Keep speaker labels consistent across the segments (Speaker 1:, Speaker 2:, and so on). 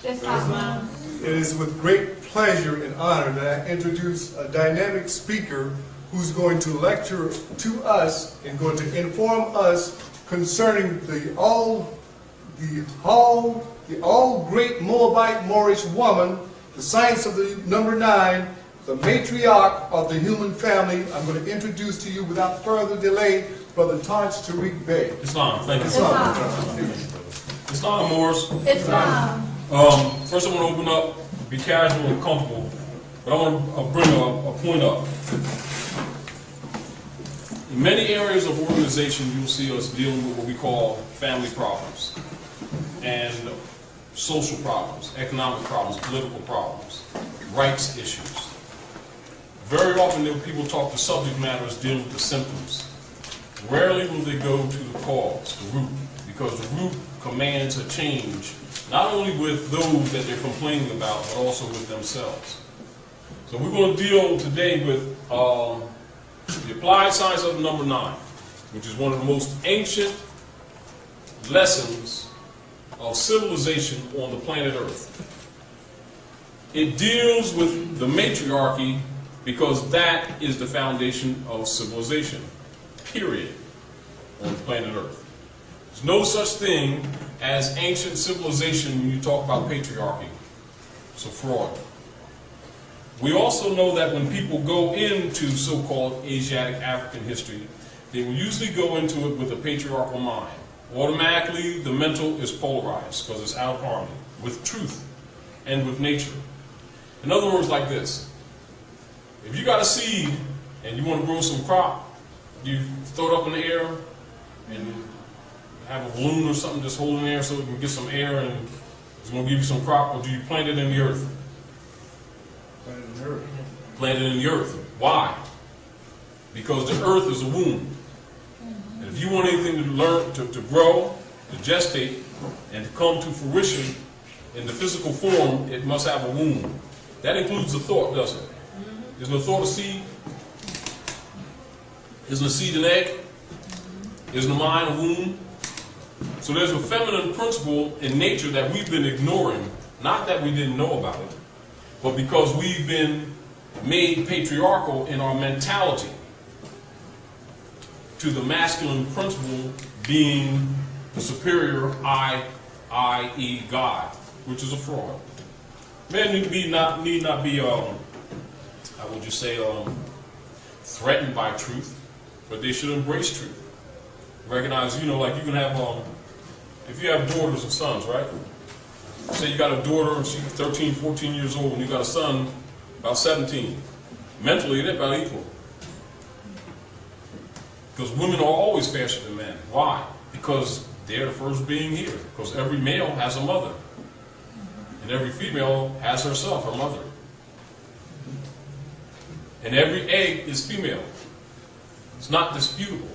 Speaker 1: Islam.
Speaker 2: It is with great pleasure and honor that I introduce a dynamic speaker who's going to lecture to us and going to inform us concerning the all great Moabite Moorish woman, the science of the number 9, the matriarch of the human family. I'm going to introduce to you without further delay Brother Taj Tarik Bey.
Speaker 3: Islam, thank you. Islam, Moors.
Speaker 1: Islam.
Speaker 3: First I want to open up, be casual and comfortable, but I want to bring a point up. In many areas of organization, you'll see us dealing with what we call family problems and social problems, economic problems, political problems, rights issues. Very often people talk to subject matters dealing with the symptoms. Rarely will they go to the cause, the root, because the root commands a change, not only with those that they're complaining about, but also with themselves. So we're going to deal today with the applied science of number 9, which is one of the most ancient lessons of civilization on the planet Earth. It deals with the matriarchy because that is the foundation of civilization, period, on the planet Earth. There's no such thing as ancient civilization when you talk about patriarchy. It's a fraud. We also know that when people go into so-called Asiatic African history, they will usually go into it with a patriarchal mind. Automatically, the mental is polarized because it's out of harmony with truth and with nature. In other words, like this. If you got a seed and you want to grow some crop, you throw it up in the air and have a balloon or something just holding there so it can get some air and it's going to give you some crop, or do you plant it in the earth?
Speaker 2: Plant it in the earth.
Speaker 3: Plant it in the earth. Why? Because the earth is a womb. And if you want anything to learn, to grow, to gestate, and to come to fruition in the physical form, it must have a womb. That includes the thought, doesn't it? Isn't the thought a seed? Isn't the seed an egg? Isn't the mind a womb? So there's a feminine principle in nature that we've been ignoring, not that we didn't know about it, but because we've been made patriarchal in our mentality to the masculine principle being the superior I, i.e. God, which is a fraud. Men need not be, how would you say, threatened by truth, but they should embrace truth. Recognize, like you can have, if you have daughters and sons, right? Say you got a daughter and she's 13, 14 years old, and you got a son about 17. Mentally, they're about equal. Because women are always faster than men. Why? Because they're the first being here. Because every male has a mother. And every female has herself, her mother. And every egg is female. It's not disputable.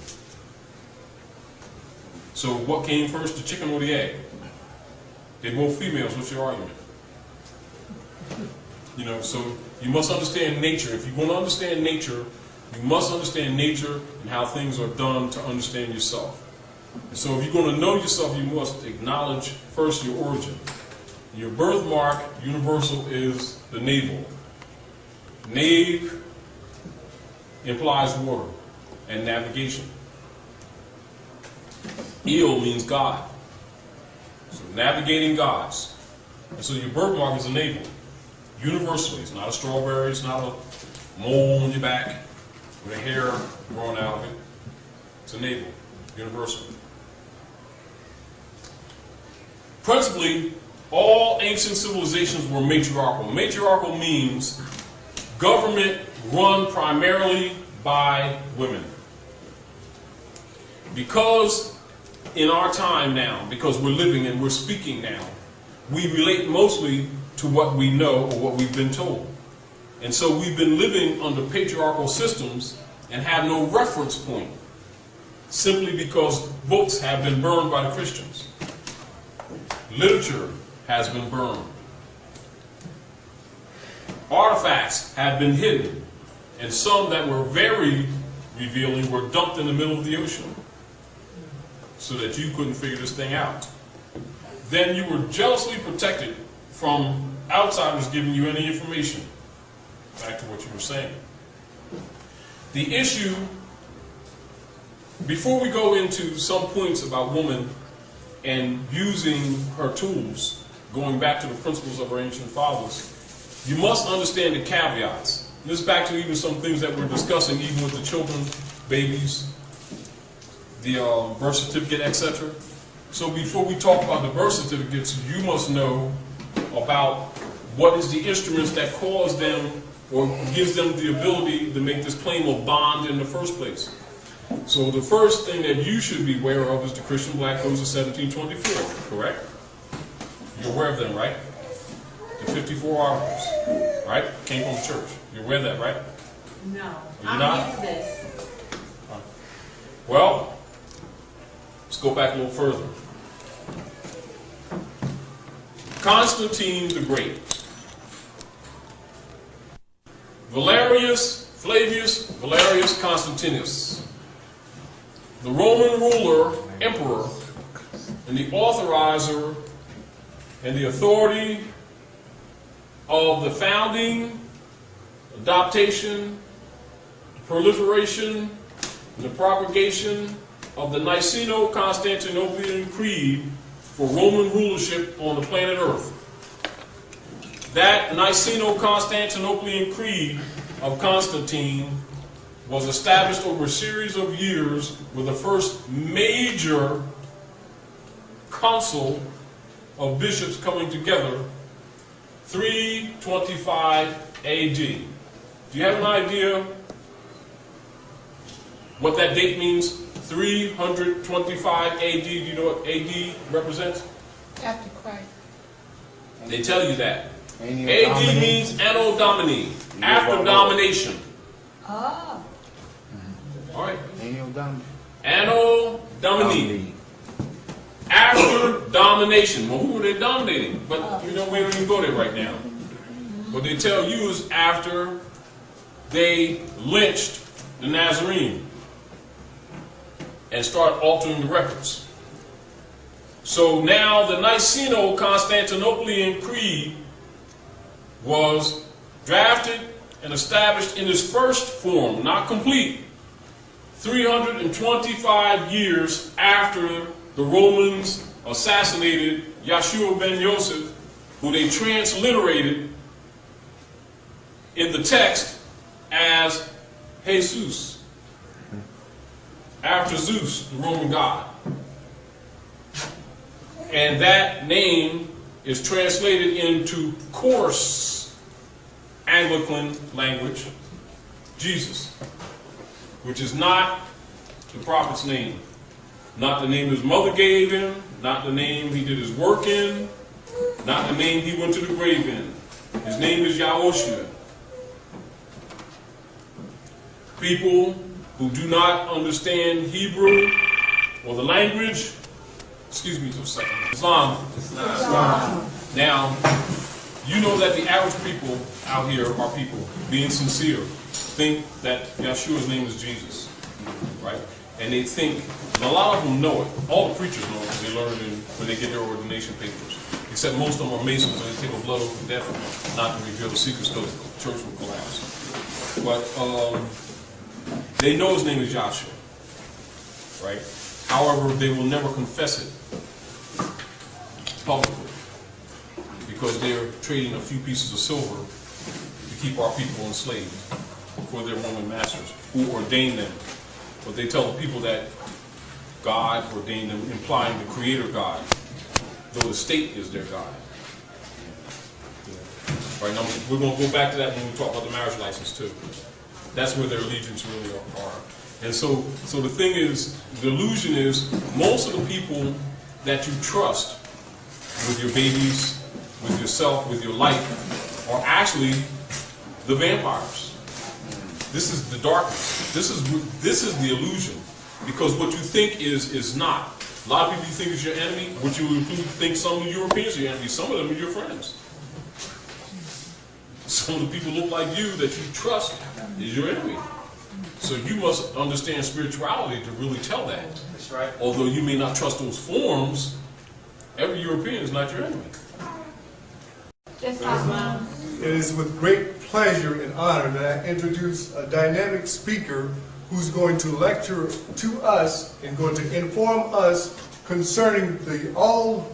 Speaker 3: So what came first, the chicken or the egg? They're both females. What's your argument? So you must understand nature. If you want to understand nature, you must understand nature and how things are done to understand yourself. And so if you're going to know yourself, you must acknowledge first your origin. Your birthmark, universal, is the navel. Nave implies water and navigation. Il means God. So navigating gods. And so your birthmark is a navel. Universally. It's not a strawberry, it's not a mole on your back with a hair growing out of it. It's a navel. Universal. Principally, all ancient civilizations were matriarchal. Matriarchal means government run primarily by women. Because in our time now, because we're living and we're speaking now, we relate mostly to what we know or what we've been told. And so we've been living under patriarchal systems and have no reference point, simply because books have been burned by the Christians. Literature has been burned. Artifacts have been hidden, and some that were very revealing were dumped in the middle of the ocean so that you couldn't figure this thing out. Then you were jealously protected from outsiders giving you any information. Back to what you were saying. The issue, before we go into some points about woman and using her tools, going back to the principles of our ancient fathers, you must understand the caveats. This is back to even some things that we're discussing, even with the children, babies, the birth certificate, etc. So before we talk about the birth certificates, you must know about what is the instruments that cause them or gives them the ability to make this claim of bond in the first place. So the first thing that you should be aware of is the Christian Black Codes of 1724, correct? You're aware of them, right? The 54 articles, right? Came from the church. You're aware of that, right?
Speaker 1: No.
Speaker 3: You're not?
Speaker 1: New to this.
Speaker 3: Well, let's go back a little further. Constantine the Great. Flavius Valerius Constantinus, the Roman ruler, emperor, and the authorizer and the authority of the founding, adoption, proliferation, and the propagation of the Niceno-Constantinopolitan Creed for Roman rulership on the planet Earth. That Niceno-Constantinopolitan Creed of Constantine was established over a series of years with the first major council of bishops coming together, 325 AD. Do you have an idea what that date means? 325 AD. Do you know what AD represents?
Speaker 4: After Christ.
Speaker 3: They tell you that. AD means Anno Domini, after domination.
Speaker 4: Ah.
Speaker 3: All right.
Speaker 5: Anno
Speaker 3: Anno Domini. After domination. Well, who were they dominating? But you know, we don't even go there right now. What they tell you is after they lynched the Nazarene and started altering the records. So now the Niceno-Constantinopolitan Creed was drafted and established in its first form, not complete, 325 years after the Romans assassinated Yeshua ben Yosef, who they transliterated in the text as Jesus, after Zeus, the Roman god. And that name is translated into coarse Anglican language, Jesus, which is not the prophet's name, not the name his mother gave him, not the name he did his work in, not the name he went to the grave in. His name is Yahushua. People who do not understand Hebrew or the language, excuse me for a second, Islam. Now, you know that the average people out here are people, being sincere, think that Yeshua's name is Jesus, right? And they think, and a lot of them know it. All the preachers know it because they learned it when they get their ordination papers. Except most of them are Masons, so they take a blood oath of death not to reveal the secrets because the church will collapse. But they know his name is Yahshua, right? However, they will never confess it publicly because they're trading a few pieces of silver to keep our people enslaved for their Roman masters who ordained them. But they tell the people that God ordained them, implying the Creator God, though the state is their God. Right, now we're going to go back to that when we talk about the marriage license too. That's where their allegiance really are. And so the thing is, the illusion is, most of the people that you trust with your babies, with yourself, with your life, are actually the vampires. This is the darkness. This is the illusion. Because what you think is not. A lot of people you think is your enemy, what you think some of the Europeans are your enemy, some of them are your friends. Some of the people look like you that you trust is your enemy. So you must understand spirituality to really tell that.
Speaker 5: That's right.
Speaker 3: Although you may not trust those forms, every European is not your enemy.
Speaker 4: Islam.
Speaker 2: It is with great pleasure and honor that I introduce a dynamic speaker who's going to lecture to us and going to inform us concerning the all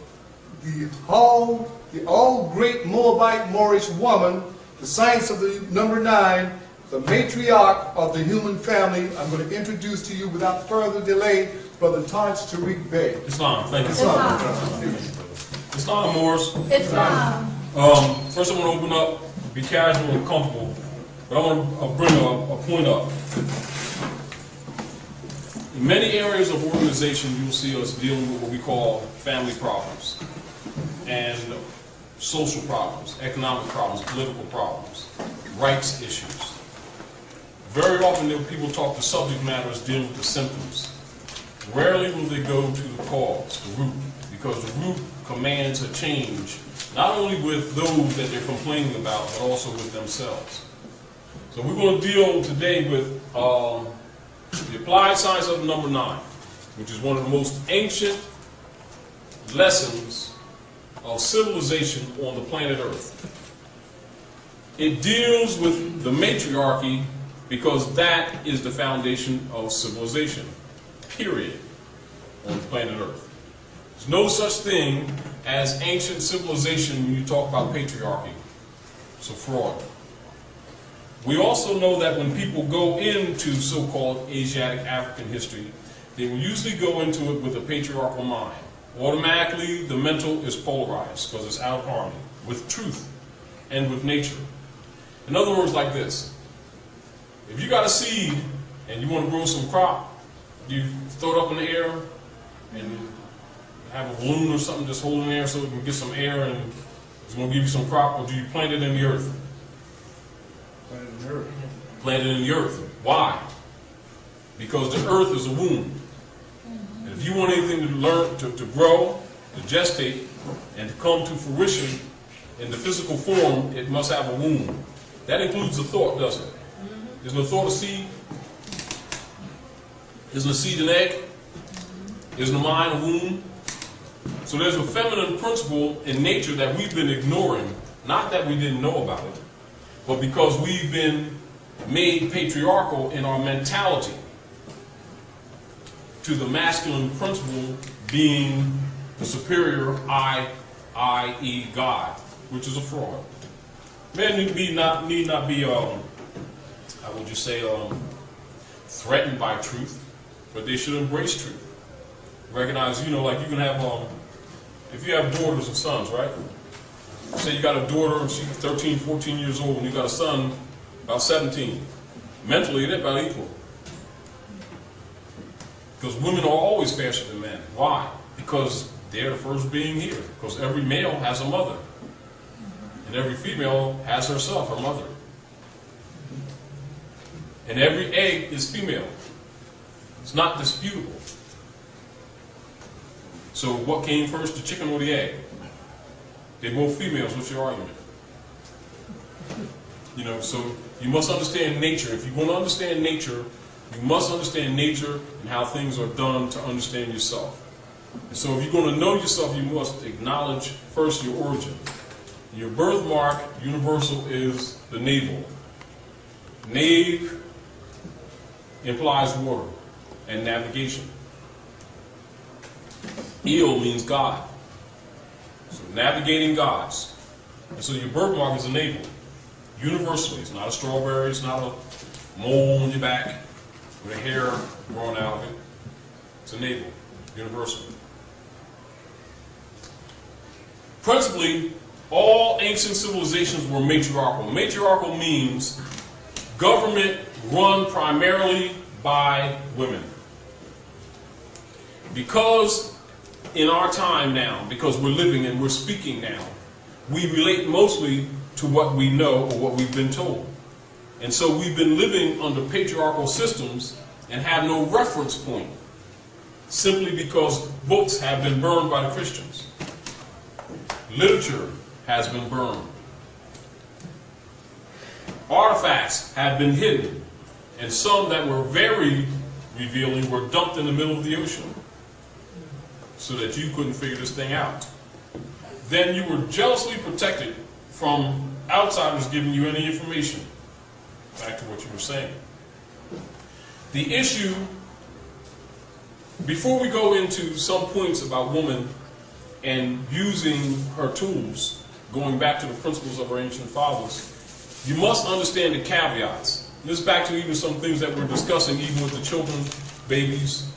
Speaker 2: great Moabite Moorish woman, the science of the number 9, the matriarch of the human family. I'm going to introduce to you without further delay Brother Taj Tarik Bey.
Speaker 3: Islam, thank you.
Speaker 2: Islam.
Speaker 3: Moors.
Speaker 4: Islam.
Speaker 3: First I want to open up, be casual and comfortable, but I want to bring a point up. In many areas of organization, you'll see us dealing with what we call family problems and social problems, economic problems, political problems, rights issues. Very often people talk to subject matters dealing with the symptoms. Rarely will they go to the cause, the root, because the root commands a change, not only with those that they're complaining about, but also with themselves. So we're going to deal today with the applied science of the number 9, which is one of the most ancient lessons of civilization on the planet Earth. It deals with the matriarchy because that is the foundation of civilization, period, on the planet Earth. There's no such thing as ancient civilization when you talk about patriarchy. It's a fraud. We also know that when people go into so-called Asiatic African history, they will usually go into it with a patriarchal mind. Automatically, the mental is polarized because it's out of harmony with truth and with nature. In other words, like this. If you got a seed and you want to grow some crop, you throw it up in the air and have a balloon or something just holding in there so it can get some air and it's going to give you some crop, or do you plant it in the earth?
Speaker 2: Plant it in the earth.
Speaker 3: Plant it in the earth. Why? Because the earth is a womb. And if you want anything to learn, to grow, to gestate, and to come to fruition in the physical form, it must have a womb. That includes the thought, doesn't it? Isn't the thought a seed? Isn't the seed an egg? Isn't the mind a womb? So there's a feminine principle in nature that we've been ignoring, not that we didn't know about it, but because we've been made patriarchal in our mentality to the masculine principle being the superior I, i.e. God, which is a fraud. Men need not be, how would you say, threatened by truth, but they should embrace truth. Recognize, like you can have, if you have daughters and sons, right? Say you got a daughter and she's 13, 14 years old, and you got a son about 17. Mentally, they're about equal. Because women are always faster than men. Why? Because they're the first being here. Because every male has a mother. And every female has herself, her mother. And every egg is female. It's not disputable. So what came first, the chicken or the egg? They're both females. What's your argument? So you must understand nature. If you want to understand nature, you must understand nature and how things are done to understand yourself. And so if you're going to know yourself, you must acknowledge first your origin. Your birthmark, universal, is the navel. Nave implies water and navigation. Il means God. So navigating gods. And so your birthmark is a navel. Universally. It's not a strawberry, it's not a mole on your back with a hair growing out of it. It's a navel. Universal. Principally, all ancient civilizations were matriarchal. Matriarchal means government run primarily by women. Because in our time now, because we're living and we're speaking now, we relate mostly to what we know or what we've been told. And so we've been living under patriarchal systems and have no reference point, simply because books have been burned by the Christians. Literature has been burned. Artifacts have been hidden, and some that were very revealing were dumped in the middle of the ocean so that you couldn't figure this thing out. Then you were jealously protected from outsiders giving you any information. Back to what you were saying. The issue, before we go into some points about woman and using her tools, going back to the principles of our ancient fathers, you must understand the caveats. This is back to even some things that we're discussing, even with the children, babies,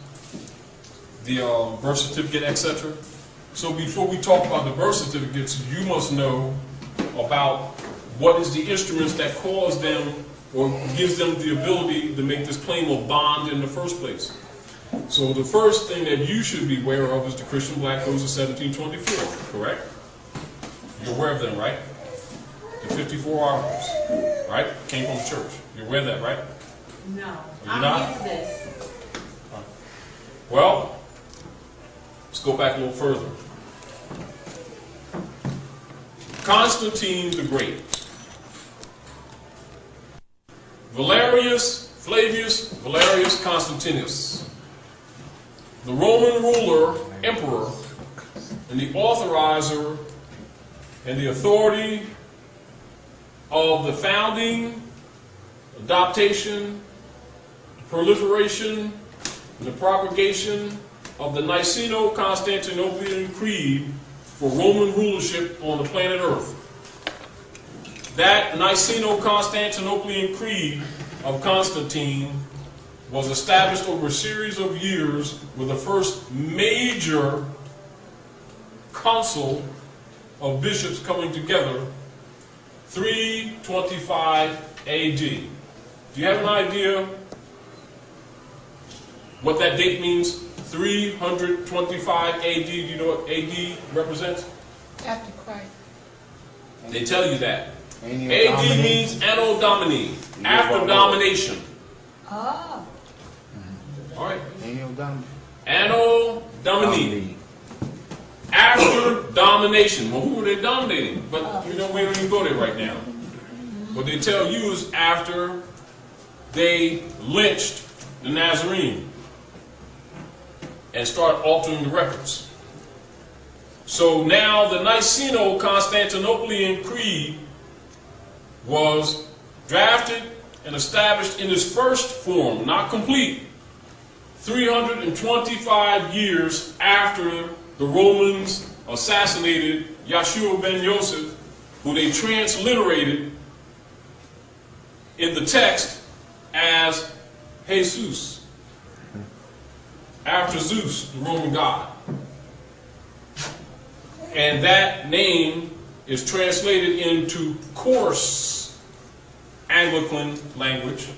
Speaker 3: the birth certificate, etc. So before we talk about the birth certificates, you must know about what is the instruments that cause them or gives them the ability to make this claim of bond in the first place. So the first thing that you should be aware of is the Christian Black Codes of 1724, correct? You're aware of them, right? The 54 articles, right? Came from the church. You're aware of that, right?
Speaker 1: No.
Speaker 3: You're not?
Speaker 1: I'm new to this.
Speaker 3: Well, let's go back a little further. Constantine the Great. Flavius Valerius Constantinus, the Roman ruler, emperor, and the authorizer and the authority of the founding, adoption, proliferation, and the propagation of the Niceno-Constantinopolitan Creed for Roman rulership on the planet Earth. That Niceno-Constantinopolitan Creed of Constantine was established over a series of years with the first major council of bishops coming together, 325 AD. Do you have an idea what that date means? 325 AD. Do you know what AD represents?
Speaker 4: After Christ.
Speaker 3: They tell you that.
Speaker 5: Anno
Speaker 3: AD
Speaker 5: Domini.
Speaker 3: means Anno Domini, after domination.
Speaker 4: Ah.
Speaker 3: All right.
Speaker 5: Anno Domini.
Speaker 3: Anno Domini, after domination. Well, who were they dominating? But you know, we don't even go there right now. What they tell you is after they lynched the Nazarene and start altering the records. So now the Niceno-Constantinopolitan Creed was drafted and established in its first form, not complete, 325 years after the Romans assassinated Yeshua ben Yosef, who they transliterated in the text as Jesus, after Zeus, the Roman god. And that name is translated into coarse Anglican language,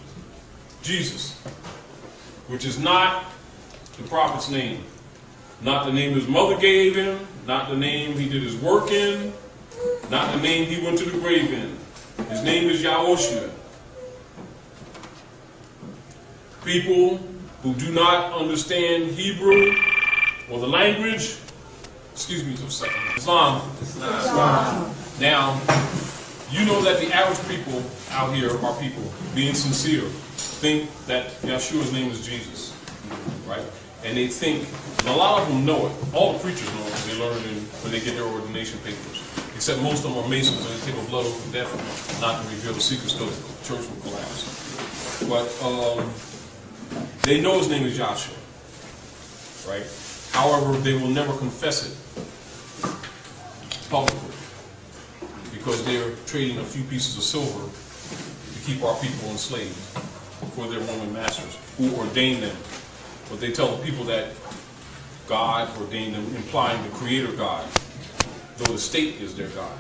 Speaker 3: Jesus, which is not the prophet's name. Not the name his mother gave him, not the name he did his work in, not the name he went to the grave in. His name is Yahushua. People who do not understand Hebrew or the language, excuse me just a second, Islam. Now, you know that the average people out here are people, being sincere, think that Yeshua's name is Jesus, right? And they think, and a lot of them know it. All the preachers know it. They learn it when they get their ordination papers. Except most of them are Masons and they take a blood oath of death not to reveal the secrets because the church will collapse. But they know his name is Joshua, right? However, they will never confess it publicly because they're trading a few pieces of silver to keep our people enslaved for their Roman masters who ordained them. But they tell the people that God ordained them, implying the Creator God, though the state is their God.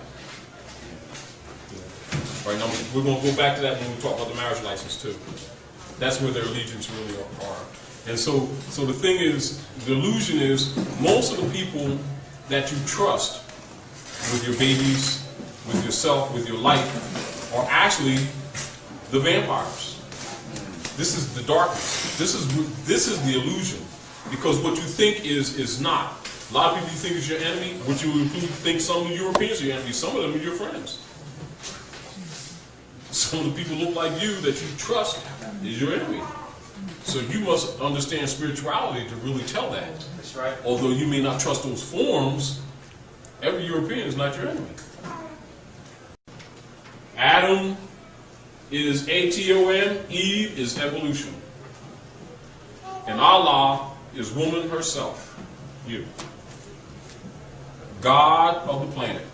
Speaker 3: Right now, we're going to go back to that when we talk about the marriage license too. That's where their allegiance really are. And so the thing is, the illusion is, most of the people that you trust with your babies, with yourself, with your life, are actually the vampires. This is the darkness. This is the illusion. Because what you think is not. A lot of people you think is your enemy, what you think some of the Europeans are your enemies, some of them are your friends. Some of the people look like you that you trust is your enemy. So you must understand spirituality to really tell that.
Speaker 5: That's right.
Speaker 3: Although you may not trust those forms, every European is not your enemy. Adam is Aton, Eve is evolution. And Allah is woman herself, you. God of the planet.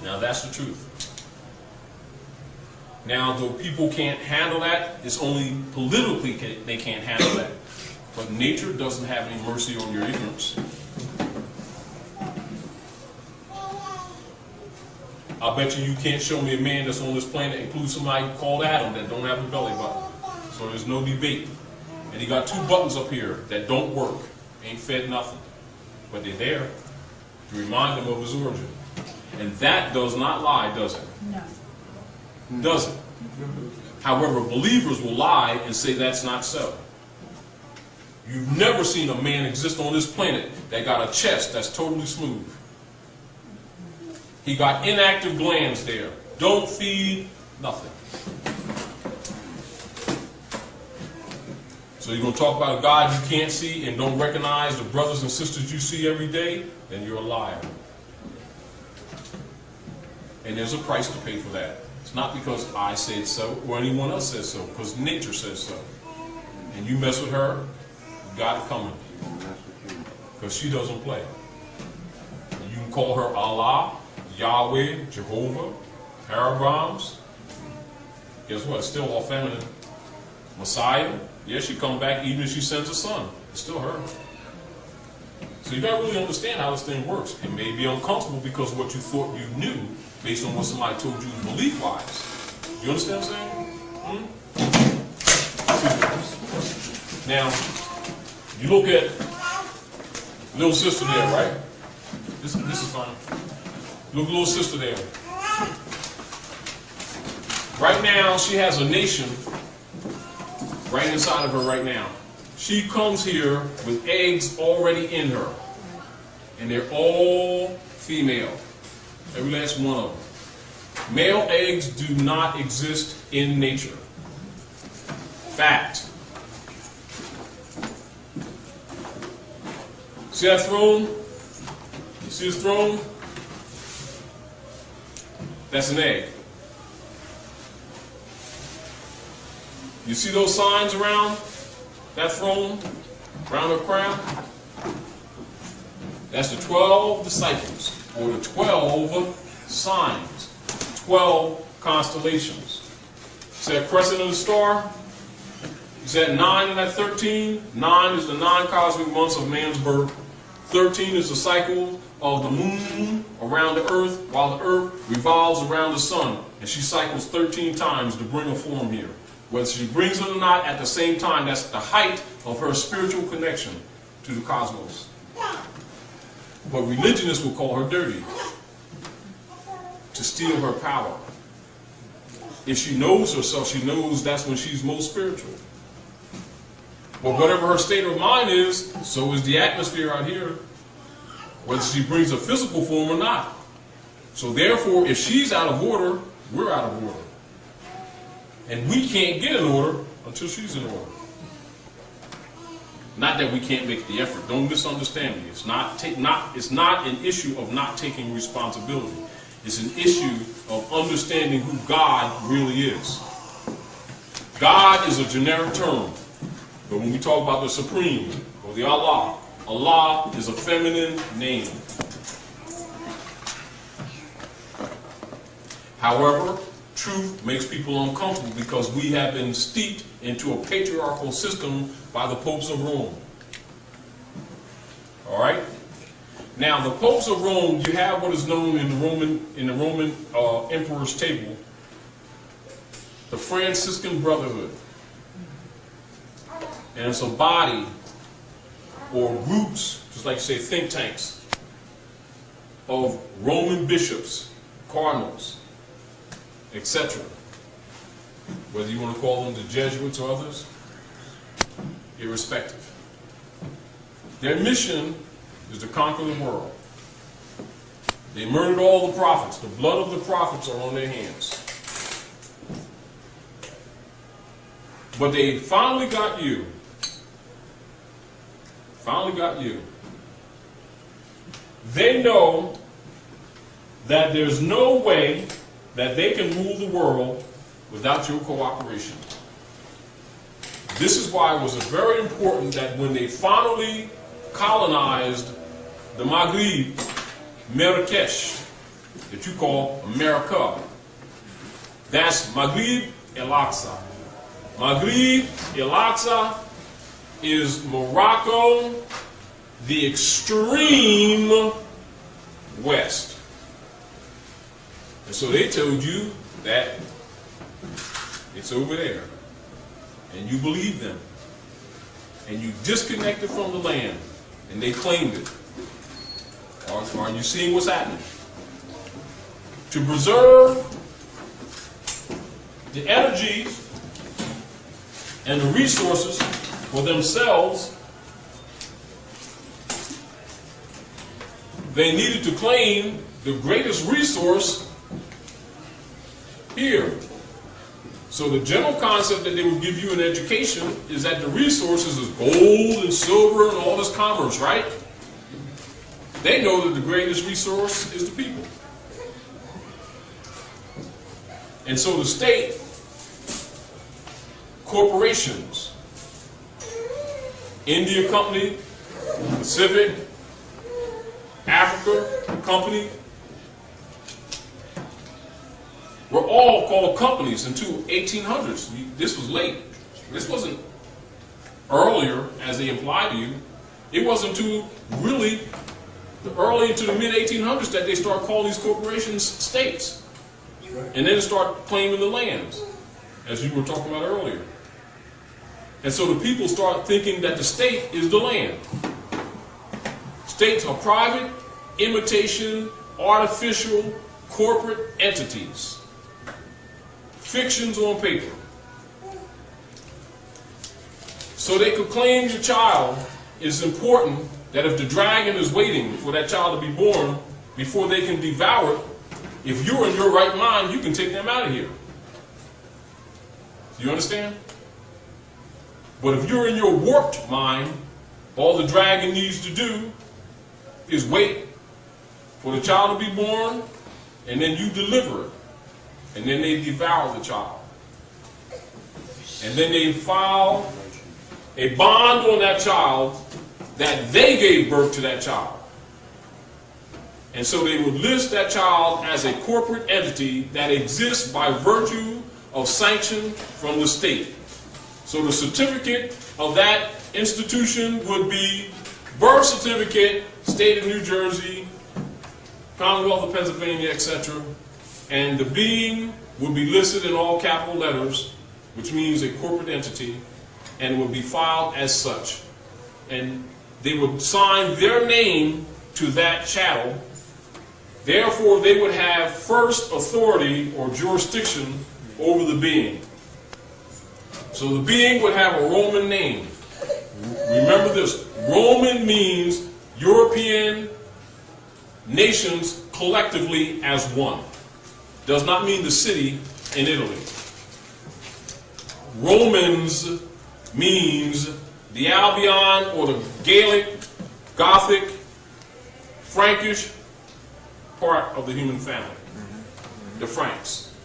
Speaker 3: Now that's the truth. Now, though people can't handle that, it's only politically they can't handle that. But nature doesn't have any mercy on your ignorance. I bet you can't show me a man that's on this planet, including somebody called Adam, that don't have a belly button. So there's no debate. And he got 2 buttons up here that don't work. Ain't fed nothing. But they're there to remind him of his origin. And that does not lie, does it?
Speaker 4: No.
Speaker 3: Doesn't. However, believers will lie and say that's not so. You've never seen a man exist on this planet that got a chest that's totally smooth. He got inactive glands there. Don't feed, nothing. So you're going to talk about a God you can't see and don't recognize the brothers and sisters you see every day? Then you're a liar. And there's a price to pay for that. It's not because I said so or anyone else says so, because nature says so. And you mess with her, you got it coming. Because she doesn't play. And you can call her Allah, Yahweh, Jehovah, Parabrahms. Guess what? It's still all feminine. Messiah. Yeah, she come back even if she sends a son. It's still her. So you gotta really understand how this thing works. It may be uncomfortable because of what you thought you knew based on what somebody told you belief-wise. You understand what I'm saying? Now, you look at little sister there, right? This is fine. Look at little sister there. Right now, she has a nation right inside of her right now. She comes here with eggs already in her. And they're all female. Every last one of them. Male eggs do not exist in nature. Fact. See that throne? You see this throne? That's an egg. You see those signs around that throne? Around her crown? That's the 12 disciples, or the 12 signs, 12 constellations. See that crescent of the star? Is that 9 and that 13? 9 is the 9 cosmic months of man's birth. 13 is the cycle of the moon around the earth, while the earth revolves around the sun. And she cycles 13 times to bring a form here. Whether she brings it or not at the same time, that's the height of her spiritual connection to the cosmos. But religionists will call her dirty, to steal her power. If she knows herself, she knows that's when she's most spiritual. But whatever her state of mind is, so is the atmosphere out here, whether she brings a physical form or not. So therefore, if she's out of order, we're out of order. And we can't get in order until she's in order. Not that we can't make the effort. Don't misunderstand me. It's not an issue of not taking responsibility. It's an issue of understanding who God really is. God is a generic term. But when we talk about the Supreme, or the Allah, Allah is a feminine name. However, truth makes people uncomfortable because we have been steeped into a patriarchal system by the popes of Rome. All right. Now, the popes of Rome, you have what is known in the Roman emperor's table, the Franciscan Brotherhood, and it's a body or groups, just like you say, think tanks of Roman bishops, cardinals, etc. Whether you want to call them the Jesuits or others, irrespective. Their mission is to conquer the world. They murdered all the prophets. The blood of the prophets are on their hands. But they finally got you. Finally got you. They know that there's no way that they can rule the world without your cooperation. This is why it was very important that when they finally colonized the Maghreb, Marrakesh, that you call America, that's Maghreb el-Aqsa. Maghreb el-Aqsa is Morocco, the extreme west. And so they told you that it's over there. And you believed them. And you disconnected from the land. And they claimed it. Are you seeing what's happening? To preserve the energies and the resources for themselves, they needed to claim the greatest resource here. So the general concept that they would give you in education is that the resources is gold and silver and all this commerce, right? They know that the greatest resource is the people. And so the state, corporations, India Company, Pacific, Africa Company, were all called companies until 1800s. This was late. This wasn't earlier, as they implied to you. It wasn't until really early into the mid-1800s that they start calling these corporations states. And then start claiming the lands, as you were talking about earlier. And so the people start thinking that the state is the land. States are private, imitation, artificial, corporate entities. Fictions on paper. So they could claim your child. It's important that if the dragon is waiting for that child to be born before they can devour it, if you're in your right mind, you can take them out of here. Do you understand? But if you're in your warped mind, all the dragon needs to do is wait for the child to be born, and then you deliver it. And then they devour the child. And then they file a bond on that child that they gave birth to that child. And so they would list that child as a corporate entity that exists by virtue of sanction from the state. So the certificate of that institution would be birth certificate, state of New Jersey, Commonwealth of Pennsylvania, etc. And the being would be listed in all capital letters, which means a corporate entity, and it would be filed as such. And they would sign their name to that chattel. Therefore, they would have first authority or jurisdiction over the being. So the being would have a Roman name. Remember this, Roman means European nations collectively as one. Does not mean the city in Italy. Romans means the Albion or the Gaelic, Gothic, Frankish part of the human family. The Franks.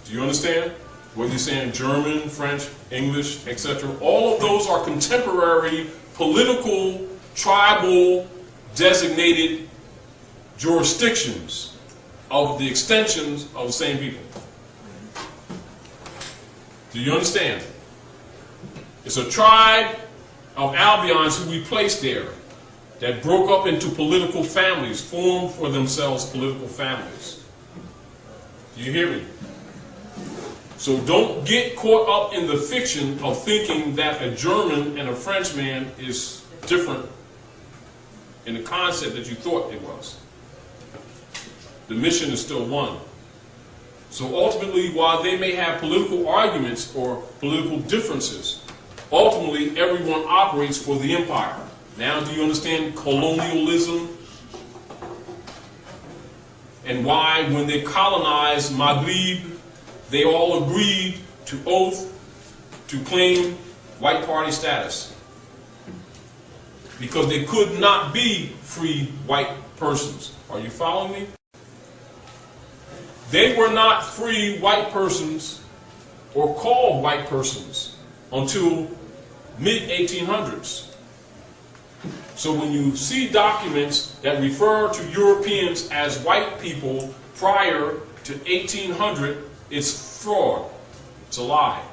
Speaker 3: Do you understand? Whether you're saying German, French, English, etc. All of those are contemporary, political, tribal, designated jurisdictions of the extensions of the same people. Do you understand? It's a tribe of Albions who we placed there that broke up into political families, formed for themselves political families. Do you hear me? So don't get caught up in the fiction of thinking that a German and a Frenchman is different in the concept that you thought it was. The mission is still one. So ultimately, while they may have political arguments or political differences, ultimately everyone operates for the empire. Now do you understand colonialism? And why when they colonized Maghreb, they all agreed to oath to claim white party status. Because they could not be free white persons. Are you following me? They were not free white persons or called white persons until mid-1800s. So when you see documents that refer to Europeans as white people prior to 1800, it's fraud. It's a lie.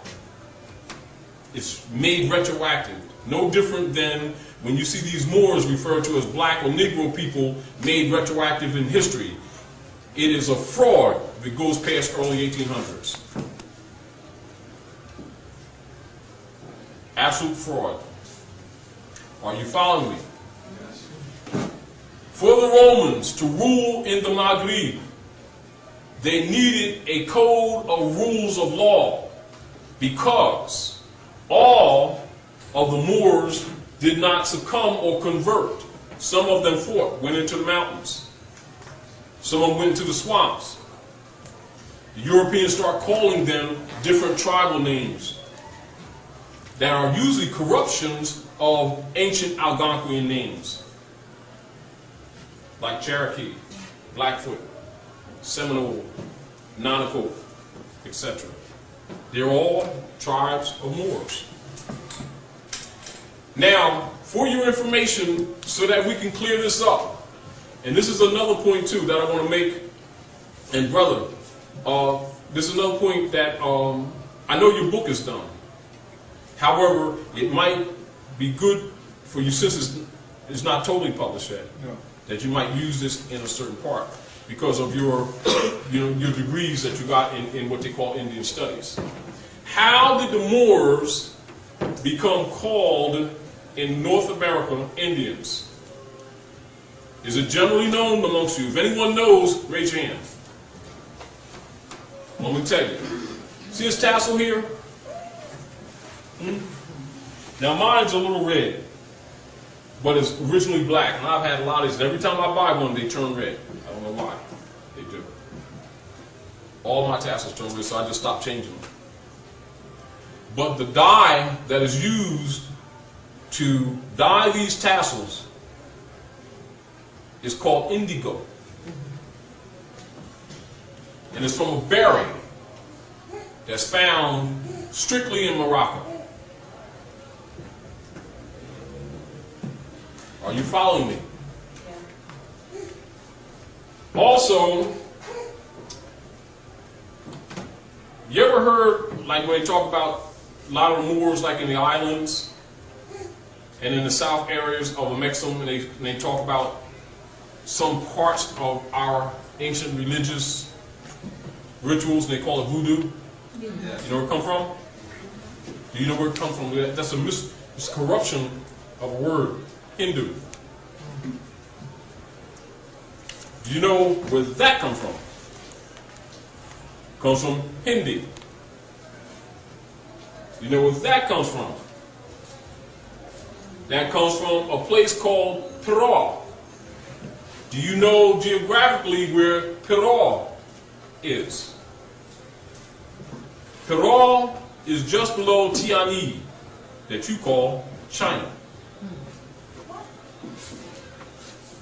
Speaker 3: It's made retroactive. No different than when you see these Moors referred to as black or Negro people made retroactive in history. It is a fraud that goes past early 1800s. Absolute fraud. Are you following me?
Speaker 2: Yes.
Speaker 3: For the Romans to rule in the Maghreb, they needed a code of rules of law because all of the Moors did not succumb or convert. Some of them fought, went into the mountains. Some of them went into the swamps. The Europeans start calling them different tribal names that are usually corruptions of ancient Algonquian names, like Cherokee, Blackfoot, Seminole, Nanaco, etc. They're all tribes of Moors. Now, for your information, so that we can clear this up, and this is another point too that I want to make, and brother, this is another point that I know your book is done. However, it might be good for you, since it's not totally published yet, that you might use this in a certain part because of your degrees that you got in what they call Indian studies. How did the Moors become called in North America Indians? Is it generally known amongst you? If anyone knows, raise your hand. Let me tell you. See this tassel here? Now mine's a little red, but it's originally black, and I've had a lot of these. Every time I buy one, they turn red. I don't know why. They do. All my tassels turn red, so I just stopped changing them. But the dye that is used to dye these tassels is called indigo. And it's from a berry that's found strictly in Morocco. Are you following me? Yeah. Also, you ever heard, like when they talk about a lot of the Moors, like in the islands and in the south areas of Amexem, and they talk about some parts of our ancient religious rituals, and they call it voodoo? Yeah. You know where it come from? Do you know where it comes from? That's a miscorruption of a word. Hindu. Do you know where that comes from? It comes from Hindi. You know where that comes from? That comes from a place called Perrault. Do you know geographically where Perrault is? Perrault is just below Tianyi, that you call China.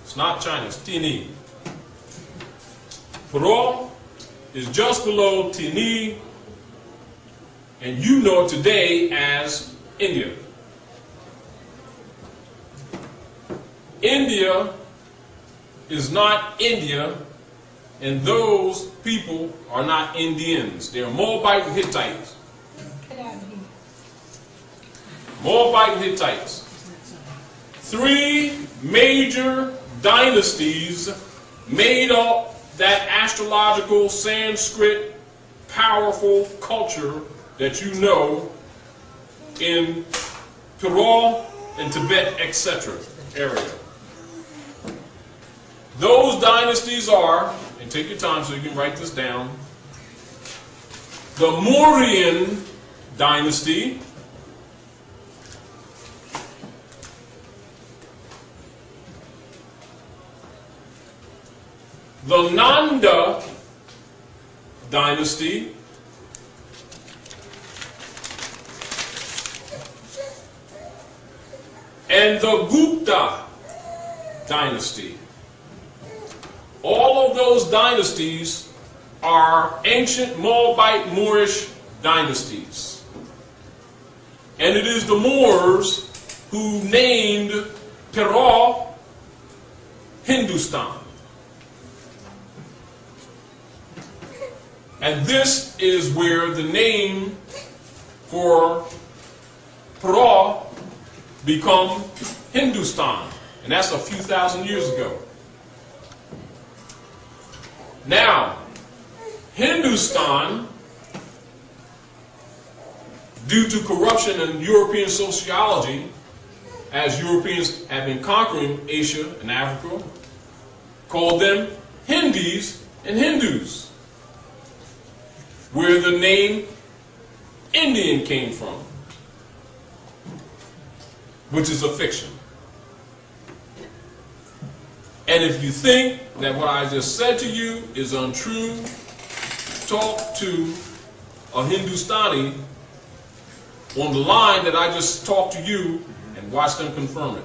Speaker 3: It's not China, it's Tianyi. Perrault is just below Tianyi, and you know it today as India. India is not India, and those people are not Indians. They are Moabite and Hittites.
Speaker 4: Get out of here.
Speaker 3: Moabite and Hittites. Three major dynasties made up that astrological Sanskrit powerful culture that you know in Perrault and Tibet, etc. area. Those dynasties are, and take your time so you can write this down, the Moorian dynasty, the Nanda dynasty, and the Gupta dynasty. All of those dynasties are ancient Moabite Moorish dynasties. And it is the Moors who named Peru Hindustan. And this is where the name for Peru become Hindustan. And that's a few thousand years ago. Now, Hindustan, due to corruption in European sociology, as Europeans have been conquering Asia and Africa, called them Hindis and Hindus, where the name Indian came from, which is a fiction. And if you think that what I just said to you is untrue, talk to a Hindustani on the line that I just talked to you and watch them confirm it.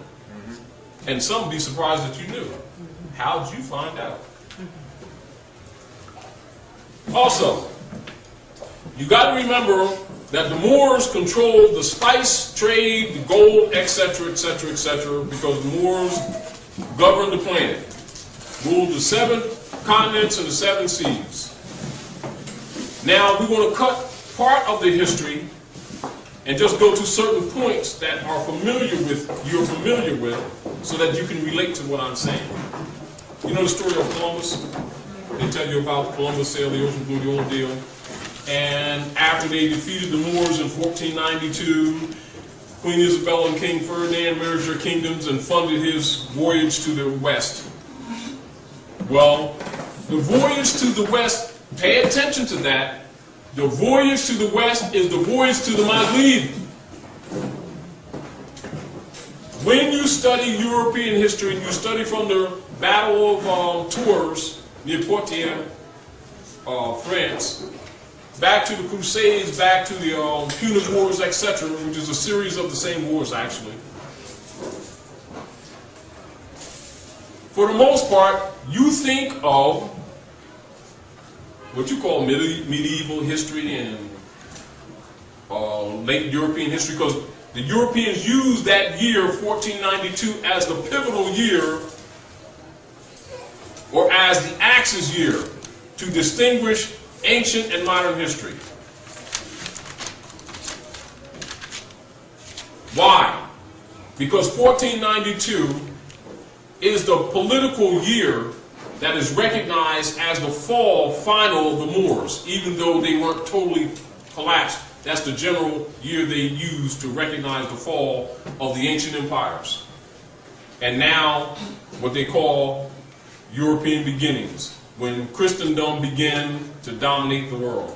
Speaker 3: And some would be surprised that you knew. How did you find out? Also, you got to remember that the Moors controlled the spice trade, the gold, etc., etc., etc., because the Moors governed the planet, ruled the 7 continents and the 7 seas. Now, we're going to cut part of the history and just go to certain points that are you're familiar with, so that you can relate to what I'm saying. You know the story of Columbus? They tell you about Columbus sailed the ocean blue, the old deal. And after they defeated the Moors in 1492, Queen Isabella and King Ferdinand merged their kingdoms and funded his voyage to the west. Well, the voyage to the west, pay attention to that, the voyage to the west is the voyage to the Maghreb. When you study European history, you study from the Battle of Tours near Poitiers, France, back to the Crusades, back to the Punic Wars, etc., which is a series of the same wars, actually. For the most part, you think of what you call medieval history and late European history, because the Europeans used that year, 1492, as the pivotal year, or as the axis year, to distinguish ancient and modern history. Why? Because 1492 is the political year that is recognized as the final of the Moors, even though they weren't totally collapsed. That's the general year they used to recognize the fall of the ancient empires. And now, what they call European beginnings, when Christendom began to dominate the world.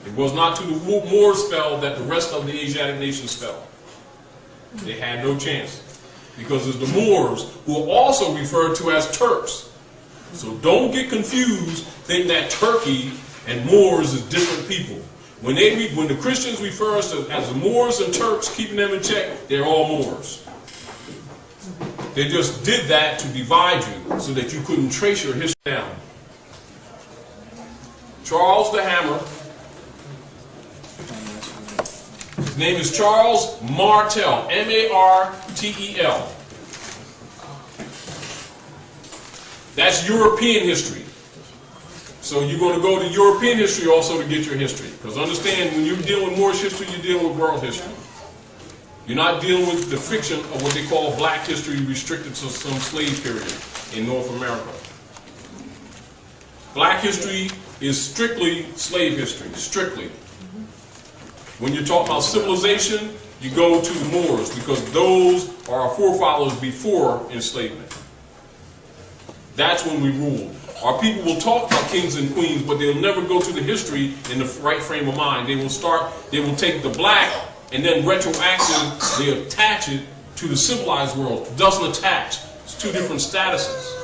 Speaker 3: It was not to the Moors fell that the rest of the Asiatic nations fell. They had no chance, because it's the Moors who are also referred to as Turks. So don't get confused, think that Turkey and Moors is different people. When the Christians refer us to as the Moors and Turks, keeping them in check, they're all Moors. They just did that to divide you so that you couldn't trace your history down. Charles the Hammer, his name is Charles Martel, M-A-R-T-E-L. That's European history. So you're going to go to European history also to get your history. Because understand, when you're dealing with Moorish history, you're dealing with world history. You're not dealing with the fiction of what they call black history restricted to some slave period in North America. Black history is strictly slave history, strictly. When you talk about civilization, you go to the Moors, because those are our forefathers before enslavement. That's when we ruled. Our people will talk about kings and queens, but they'll never go to the history in the right frame of mind. They will take the black and then retroactively attach it to the civilized world. It doesn't attach. It's two different statuses.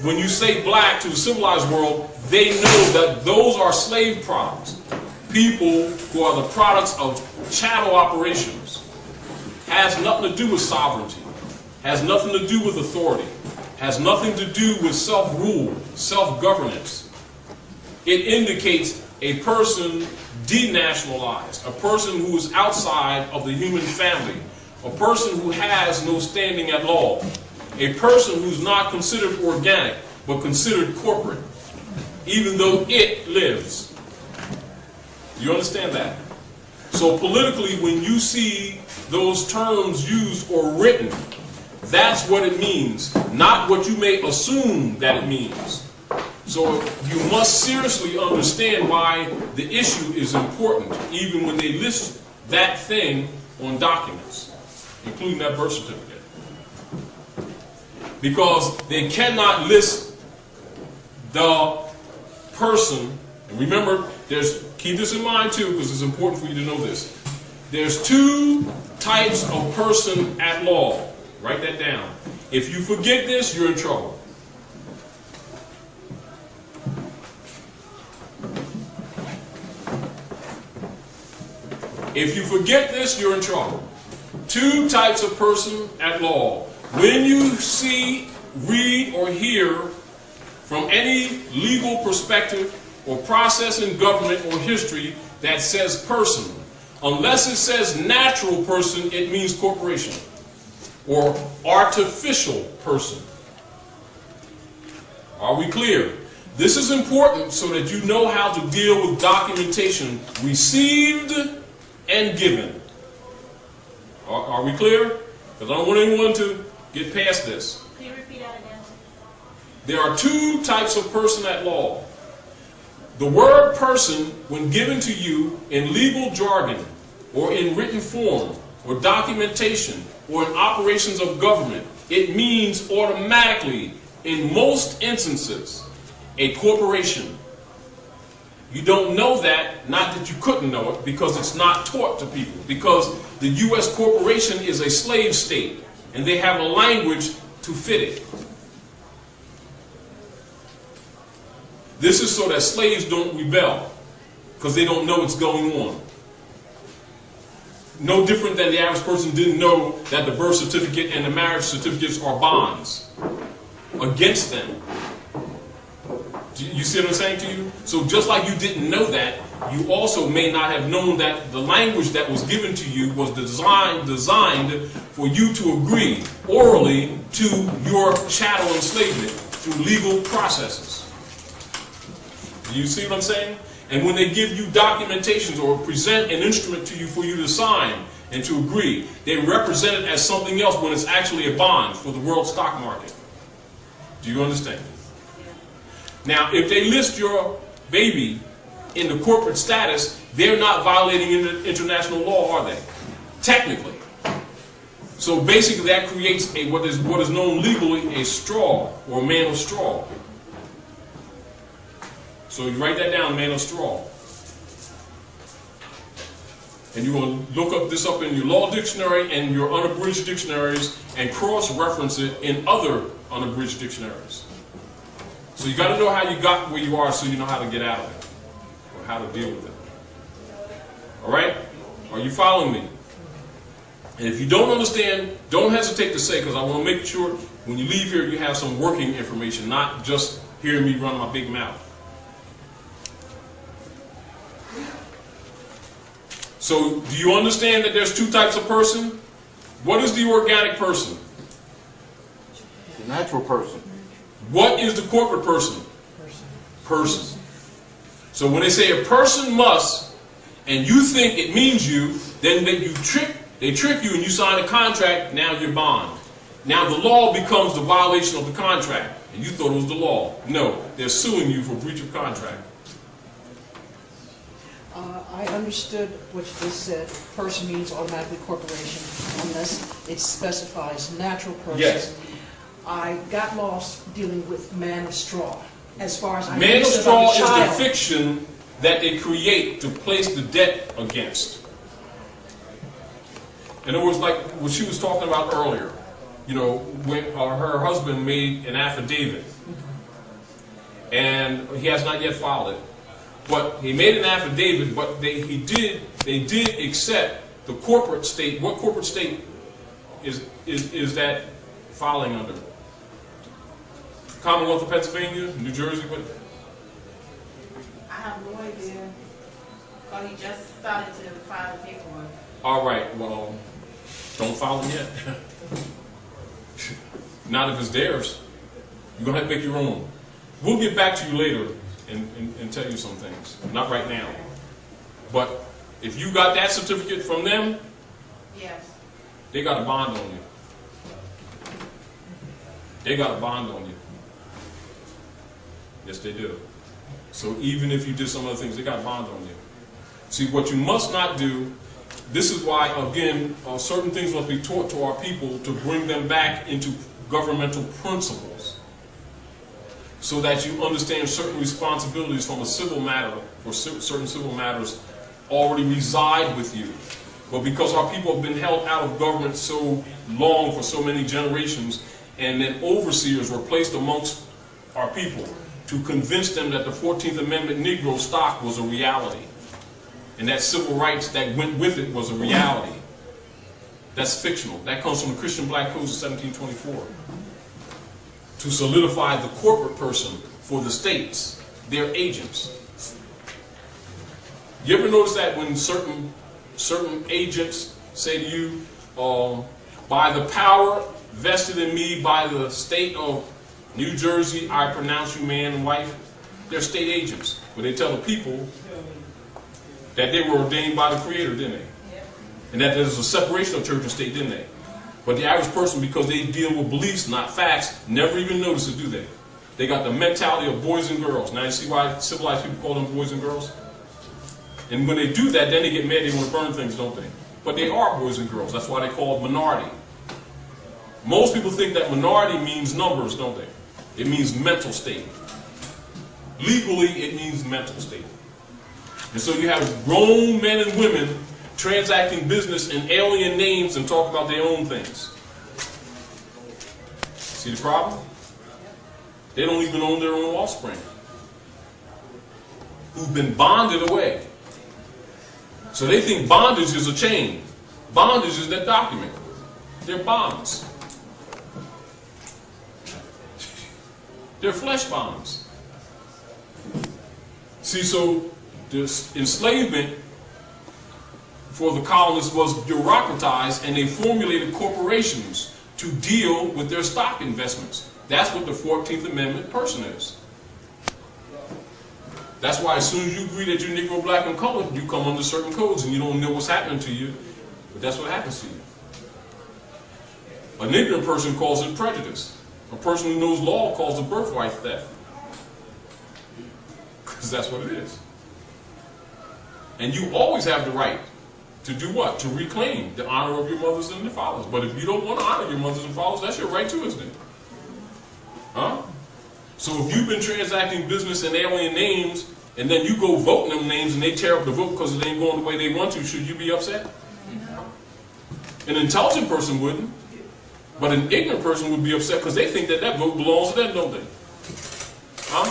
Speaker 3: When you say black to the civilized world, they know that those are slave products. People who are the products of chattel operations. Has nothing to do with sovereignty. Has nothing to do with authority. Has nothing to do with self-rule, self-governance. it indicates a person denationalized, a person who is outside of the human family, a person who has no standing at law, a person who's not considered organic, but considered corporate, even though it lives. You understand that? So politically, when you see those terms used or written, that's what it means, not what you may assume that it means. So you must seriously understand why the issue is important, even when they list that thing on documents, including that birth certificate. Because they cannot list the person, and remember, keep this in mind too, because it's important for you to know this. There's two types of person at law. Write that down. If you forget this, you're in trouble. If you forget this, you're in trouble. Two types of person at law. When you see, read, or hear from any legal perspective or process in government or history that says person, unless it says natural person, it means corporation or artificial person. Are we clear? This is important so that you know how to deal with documentation received and given. Are we clear? Because I don't want anyone to get past this.
Speaker 1: Can you repeat that again?
Speaker 3: There are two types of person at law. The word person, when given to you in legal jargon or in written form or documentation or in operations of government, it means automatically, in most instances, a corporation. You don't know that, not that you couldn't know it, because it's not taught to people. Because the U.S. corporation is a slave state, and they have a language to fit it. This is so that slaves don't rebel, because they don't know what's going on. No different than the average person didn't know that the birth certificate and the marriage certificates are bonds against them. You see what I'm saying to you? So just like you didn't know that, you also may not have known that the language that was given to you was designed for you to agree orally to your chattel enslavement through legal processes. Do you see what I'm saying? And when they give you documentations or present an instrument to you for you to sign and to agree, they represent it as something else when it's actually a bond for the world stock market. Do you understand? Now, if they list your baby in the corporate status, they're not violating international law, are they? Technically. So basically that creates what is known legally a straw, or a man of straw. So you write that down, man of straw. And you're going to look up this up in your law dictionary and your unabridged dictionaries and cross-reference it in other unabridged dictionaries. So you got to know how you got where you are so you know how to get out of it, or how to deal with it. All right? Are you following me? And if you don't understand, don't hesitate to say, because I want to make sure when you leave here you have some working information, not just hearing me run my big mouth. So do you understand that there's two types of person? What is the organic person?
Speaker 6: The natural person.
Speaker 3: What is the corporate person? Person. So when they say a person must, and you think it means you, then they trick you and you sign a contract, now you're bond. Now the law becomes the violation of the contract, and you thought it was the law. No, they're suing you for breach of contract.
Speaker 7: I understood what you just said. Person means automatically corporation, unless it specifies natural person.
Speaker 3: Yes.
Speaker 7: I got lost dealing with man of straw. As far as I
Speaker 3: Man of
Speaker 7: understood
Speaker 3: straw
Speaker 7: of the
Speaker 3: is
Speaker 7: child.
Speaker 3: the fiction that they create to place the debt against. In other words, like what she was talking about earlier, you know, when her husband made an affidavit, and he has not yet filed it, but he made an affidavit, but they did accept the corporate state. What corporate state is that filing under? Commonwealth of Pennsylvania, New Jersey, what?
Speaker 1: have no idea. Because he just started to file the paperwork.
Speaker 3: All right, well, don't file them yet. Not if it's theirs. You're going to have to make your own. We'll get back to you later and tell you some things. Not right now. But if you got that certificate from them,
Speaker 1: Yes.
Speaker 3: they got a bond on you. They got a bond on you. Yes, they do. So even if you did some other things, they got a bond on you. See, what you must not do, this is why, again, certain things must be taught to our people to bring them back into governmental principles so that you understand certain responsibilities from a civil matter, or certain civil matters already reside with you. But because our people have been held out of government so long, for so many generations, and then overseers were placed amongst our people to convince them that the 14th Amendment Negro stock was a reality, and that civil rights that went with it was a reality. That's fictional. That comes from the Christian Black Codes of 1724. To solidify the corporate person for the states, their agents. You ever notice that when certain agents say to you, by the power vested in me by the state of New Jersey, I pronounce you man and wife? They're state agents. But they tell the people that they were ordained by the Creator, didn't they? And that there's a separation of church and state, didn't they? But the average person, because they deal with beliefs, not facts, never even notice it, do they? They got the mentality of boys and girls. Now you see why civilized people call them boys and girls? And when they do that, then they get mad, they want to burn things, don't they? But they are boys and girls. That's why they call it minority. Most people think that minority means numbers, don't they? It means mental state. Legally, it means mental state. And so you have grown men and women transacting business in alien names and talk about their own things. See the problem? They don't even own their own offspring, who've been bonded away. So they think bondage is a chain. Bondage is that document. They're bonds. They're flesh bonds. See, so this enslavement for the colonists was bureaucratized, and they formulated corporations to deal with their stock investments. That's what the 14th Amendment person is. That's why as soon as you agree that you're Negro, Black, and colored, you come under certain codes and you don't know what's happening to you, but that's what happens to you. An ignorant person calls it prejudice. A person who knows law calls it birthright theft. Because that's what it is. And you always have the right to do what? To reclaim the honor of your mothers and your fathers. But if you don't want to honor your mothers and fathers, that's your right too, isn't it? Huh? So if you've been transacting business in alien names, and then you go vote in them names and they tear up the vote because it ain't going the way they want to, should you be upset? No. An intelligent person wouldn't. But an ignorant person would be upset because they think that that vote belongs to them, don't they? Huh?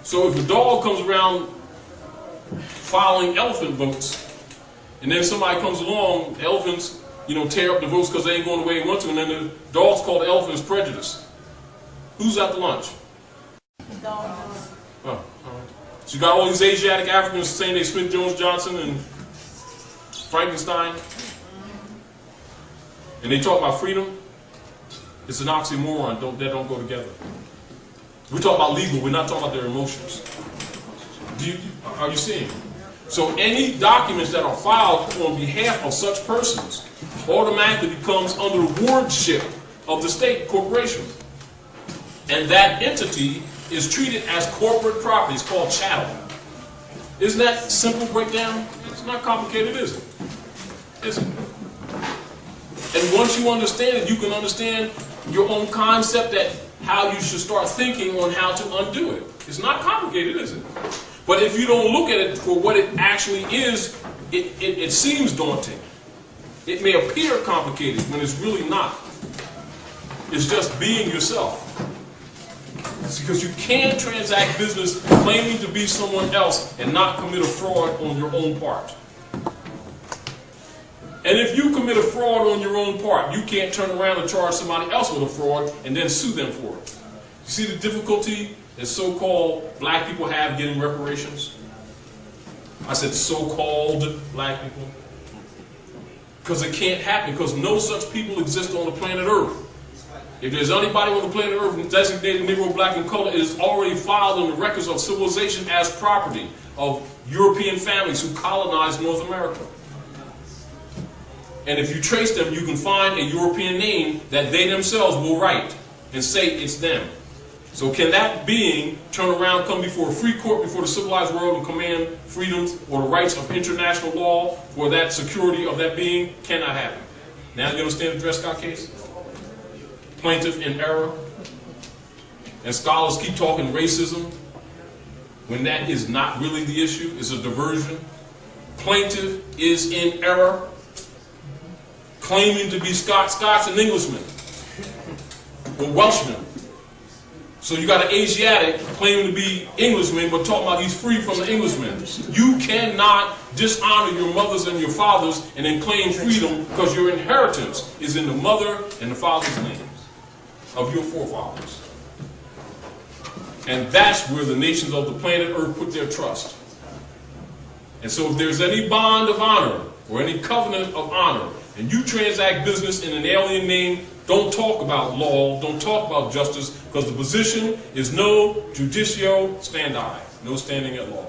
Speaker 3: So if a dog comes around filing elephant votes, and then somebody comes along, elephants, tear up the votes because they ain't going the way they want to, and then the dog's called the elephant's prejudice. Who's at the lunch?
Speaker 1: Dog.
Speaker 3: Oh, all right. So you got all these Asiatic Africans saying they Smith, Jones, Johnson, and Frankenstein, and they talk about freedom. It's an oxymoron. That don't go together. We're talking about legal. We're not talking about their emotions. Are you seeing? So any documents that are filed on behalf of such persons automatically becomes under the wardship of the state corporation. And that entity is treated as corporate property. It's called chattel. Isn't that simple breakdown? It's not complicated, is it? Is it? And once you understand it, you can understand your own concept that how you should start thinking on how to undo it. It's not complicated, is it? But if you don't look at it for what it actually is, it seems daunting. It may appear complicated when it's really not. It's just being yourself. It's because you can't transact business claiming to be someone else and not commit a fraud on your own part. And if you commit a fraud on your own part, you can't turn around and charge somebody else with a fraud and then sue them for it. You see the difficulty that so-called black people have getting reparations? I said so-called black people. Because it can't happen, because no such people exist on the planet Earth. If there's anybody on the planet Earth designated Negro, black, and color, it is already filed in the records of civilization as property of European families who colonized North America. And if you trace them, you can find a European name that they themselves will write and say it's them. So can that being turn around, come before a free court, before the civilized world, and command freedoms or the rights of international law for that security of that being? Cannot happen. Now you understand the Dred Scott case? Plaintiff in error. And scholars keep talking racism when that is not really the issue. It's a diversion. Plaintiff is in error, claiming to be Scots and Englishmen or Welshmen. So you got an Asiatic claiming to be Englishman, but talking about he's free from the Englishmen. You cannot dishonor your mothers and your fathers and then claim freedom, because your inheritance is in the mother and the father's names of your forefathers. And that's where the nations of the planet Earth put their trust. And so if there's any bond of honor or any covenant of honor, and you transact business in an alien name, don't talk about law, don't talk about justice, because the position is no judicio standi, no standing at law.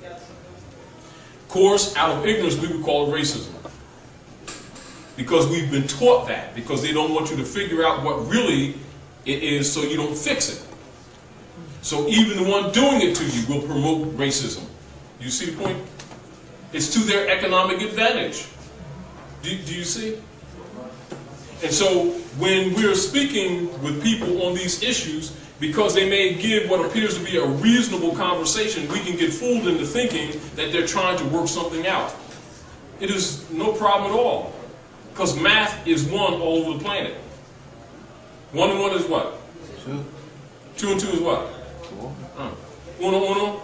Speaker 3: Of course, out of ignorance, we would call it racism. Because we've been taught that, because they don't want you to figure out what really it is so you don't fix it. So even the one doing it to you will promote racism. You see the point? It's to their economic advantage. Do you see? And so when we're speaking with people on these issues, because they may give what appears to be a reasonable conversation, we can get fooled into thinking that they're trying to work something out. It is no problem at all, because math is 1 all over the planet. 1 and 1 is what?
Speaker 6: 2.
Speaker 3: 2 and 2 is what?
Speaker 6: 4.
Speaker 3: Uno, uno.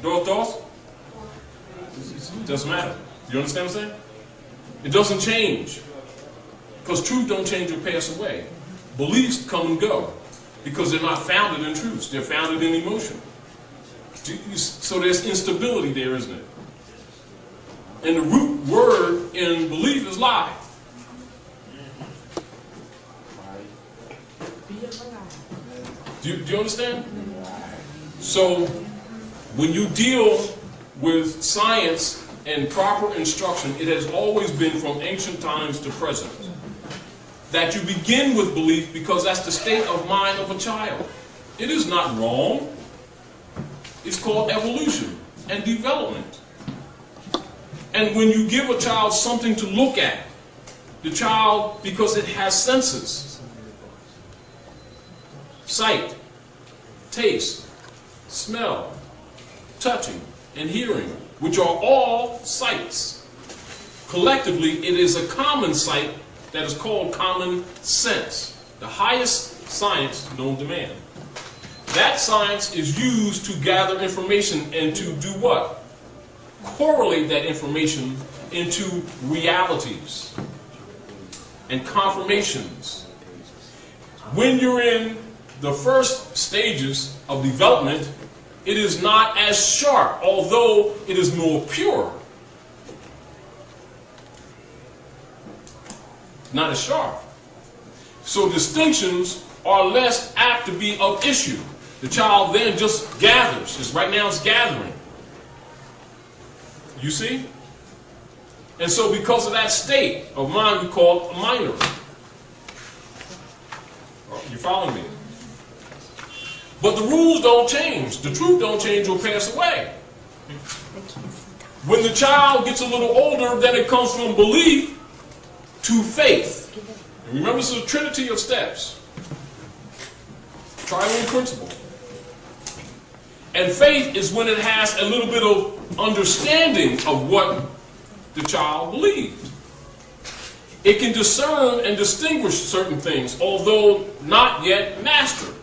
Speaker 3: Dos, dos. It doesn't matter. You understand what I'm saying? It doesn't change. Because truth don't change or pass away. Beliefs come and go. Because they're not founded in truths. They're founded in emotion. So there's instability there, isn't it? And the root word in belief is lie. Do you understand? So when you deal with science and proper instruction, it has always been from ancient times to present that you begin with belief, because that's the state of mind of a child. It is not wrong. It's called evolution and development. And when you give a child something to look at, the child, because it has senses, sight, taste, smell, touching, and hearing, which are all sights. Collectively, it is a common sight that is called common sense, the highest science known to man. That science is used to gather information and to do what? Correlate that information into realities and confirmations. When you're in the first stages of development, it is not as sharp, although it is more pure. Not as sharp. So distinctions are less apt to be of issue. The child then just gathers. Just right now it's gathering. You see? And so because of that state of mind, we call it a minor. You following me? But the rules don't change. The truth don't change or pass away. When the child gets a little older, then it comes from belief to faith. And remember, it's a trinity of steps. Triune principle. And faith is when it has a little bit of understanding of what the child believed. It can discern and distinguish certain things, although not yet mastered.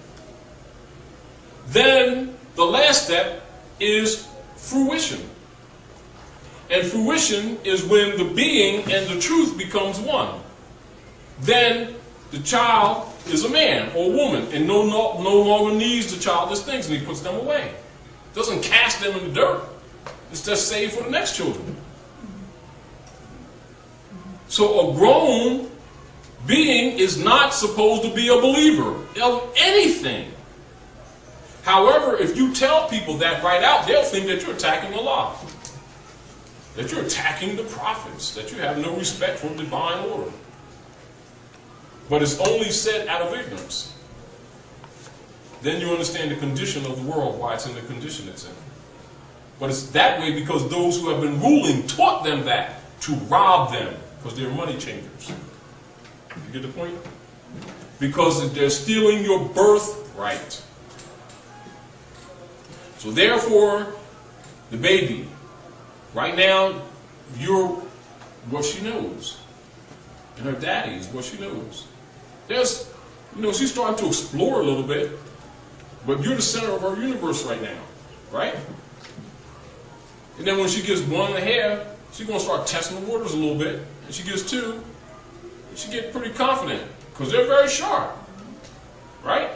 Speaker 3: Then the last step is fruition. And fruition is when the being and the truth becomes one. Then the child is a man or a woman and no longer needs the childish things, and he puts them away. Doesn't cast them in the dirt. It's just saved for the next children. So a grown being is not supposed to be a believer of anything. However, if you tell people that right out, they'll think that you're attacking Allah, that you're attacking the prophets, that you have no respect for divine order. But it's only said out of ignorance. Then you understand the condition of the world, why it's in the condition it's in. But it's that way because those who have been ruling taught them that, to rob them, because they're money changers. You get the point? Because they're stealing your birthright. So therefore, the baby, right now, you're what she knows. And her daddy is what she knows. There's, she's starting to explore a little bit, but you're the center of her universe right now, right? And then when she gets 1.5, she's going to start testing the waters a little bit. And she gets 2, she gets pretty confident, because they're very sharp, right?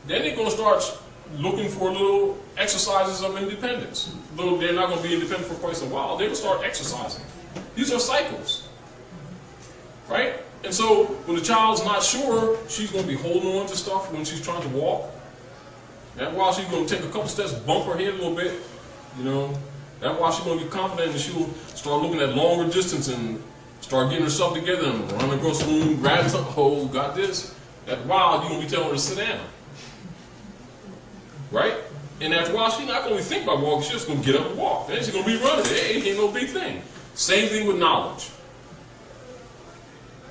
Speaker 3: Then they're going to start looking for little exercises of independence. Though they're not going to be independent for quite a while, they're going to start exercising. These are cycles, right? And so when the child's not sure, she's going to be holding on to stuff when she's trying to walk. And while she's going to take a couple steps, bump her head a little bit, That's why she's going to be confident, and she'll start looking at longer distance and start getting herself together and run across the room, grab something, oh, got this. After a while, you're going to be telling her to sit down. Right? And after a while, she's not going to think about walking, she's just going to get up and walk. Then she's going to be running. Hey, it ain't no big thing. Same thing with knowledge.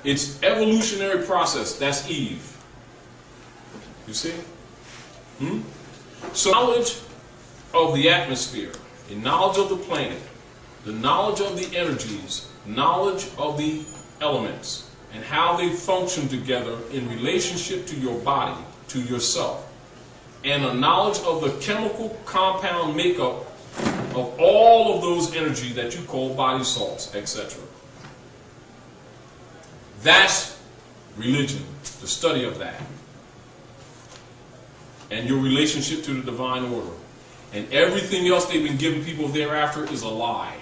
Speaker 3: It's evolutionary process. That's Eve. You see? So knowledge of the atmosphere, the knowledge of the planet, the knowledge of the energies, knowledge of the elements, and how they function together in relationship to your body, to yourself, and a knowledge of the chemical compound makeup of all of those energies that you call body salts, etc. That's religion, the study of that. And your relationship to the divine order. And everything else they've been giving people thereafter is a lie.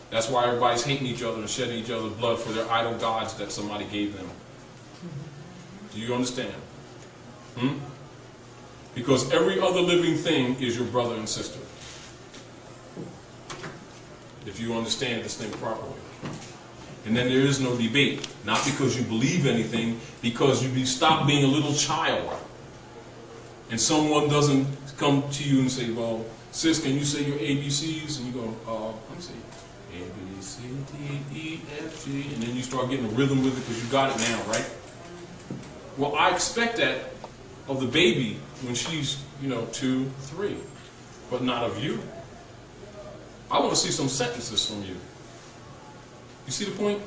Speaker 3: That's why everybody's hating each other and shedding each other's blood for their idol gods that somebody gave them. Do you understand? Because every other living thing is your brother and sister. If you understand this thing properly. And then there is no debate. Not because you believe anything, because you stop being a little child. And someone doesn't come to you and say, well, sis, can you say your ABCs? And you go, let me see. A, B, C, D, E, F, G. And then you start getting a rhythm with it because you got it now, right? Well, I expect that of the baby when she's, 2, 3. But not of you. I want to see some sentences from you. You see the point?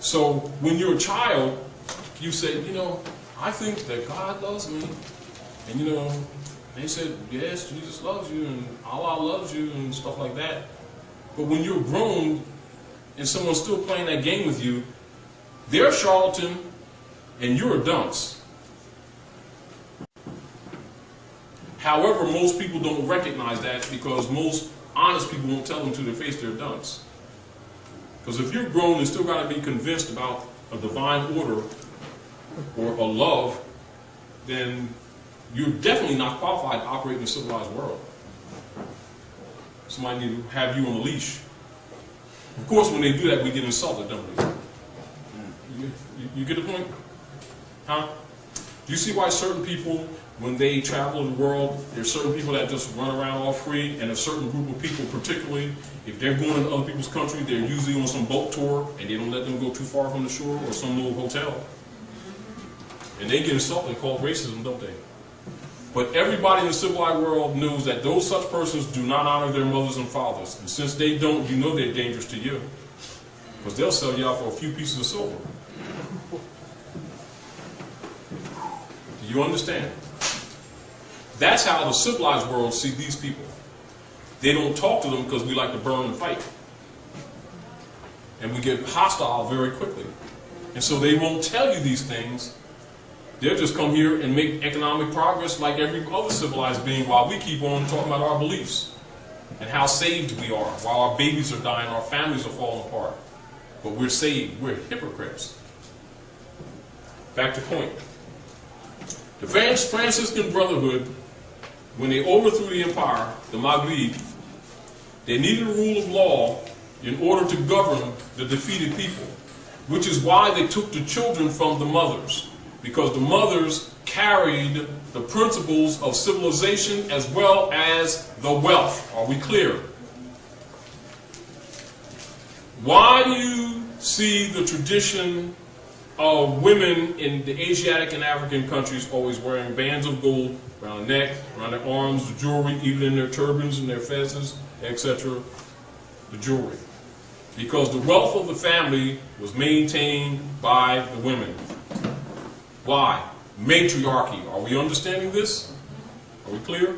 Speaker 3: So when you're a child, you say, I think that God loves me. And they said, yes, Jesus loves you and Allah loves you and stuff like that. But when you're grown and someone's still playing that game with you, they're a charlatan and you're a dunce. However, most people don't recognize that because most honest people won't tell them to their face they're a dunce. Because if you're grown and still got to be convinced about a divine order or a love, then you're definitely not qualified to operate in a civilized world. Somebody need to have you on a leash. Of course, when they do that, we get insulted, don't we? You get the point? Huh? Do you see why certain people, when they travel the world, there's certain people that just run around all free, and a certain group of people, particularly, if they're going to other people's country, they're usually on some boat tour, and they don't let them go too far from the shore or some little hotel. And they get insulted and called racism, don't they? But everybody in the civilized world knows that those such persons do not honor their mothers and fathers. And since they don't, you know they're dangerous to you. Because they'll sell you out for a few pieces of silver. Do you understand? That's how the civilized world see these people. They don't talk to them because we like to burn and fight. And we get hostile very quickly. And so they won't tell you these things. They'll just come here and make economic progress like every other civilized being while we keep on talking about our beliefs and how saved we are, while our babies are dying, our families are falling apart. But we're saved. We're hypocrites. Back to point. The Franciscan Brotherhood, when they overthrew the empire, the Maghrib, they needed a rule of law in order to govern the defeated people, which is why they took the children from the mothers, because the mothers carried the principles of civilization as well as the wealth. Are we clear? Why do you see the tradition of women in the Asiatic and African countries always wearing bands of gold around the neck, around their arms, the jewelry, even in their turbans and their fezzes, etc., the jewelry? Because the wealth of the family was maintained by the women. Why? Matriarchy. Are we understanding this? Are we clear?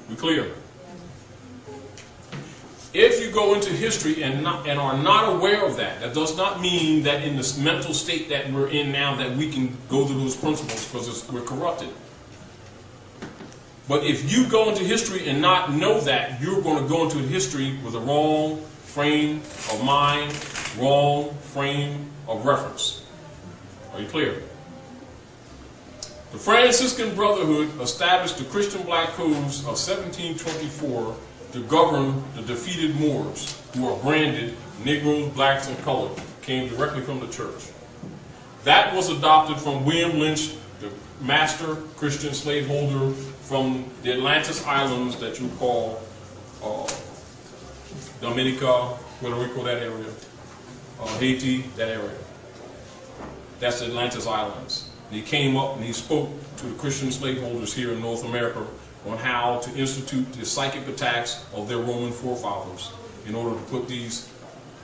Speaker 3: We clear? If you go into history and are not aware of that, that does not mean that in this mental state that we're in now that we can go through those principles, because we're corrupted. But if you go into history and not know that, you're going to go into history with a wrong frame of mind, wrong frame of reference. Are you clear? The Franciscan Brotherhood established the Christian Black Codes of 1724 to govern the defeated Moors, who are branded Negroes, blacks, and colored, came directly from the church. That was adopted from William Lynch, the master Christian slaveholder from the Atlantis Islands that you call Dominica, Puerto Rico, that area, Haiti, that area. That's the Atlantis Islands. And he came up and he spoke to the Christian slaveholders here in North America on how to institute the psychic attacks of their Roman forefathers in order to put these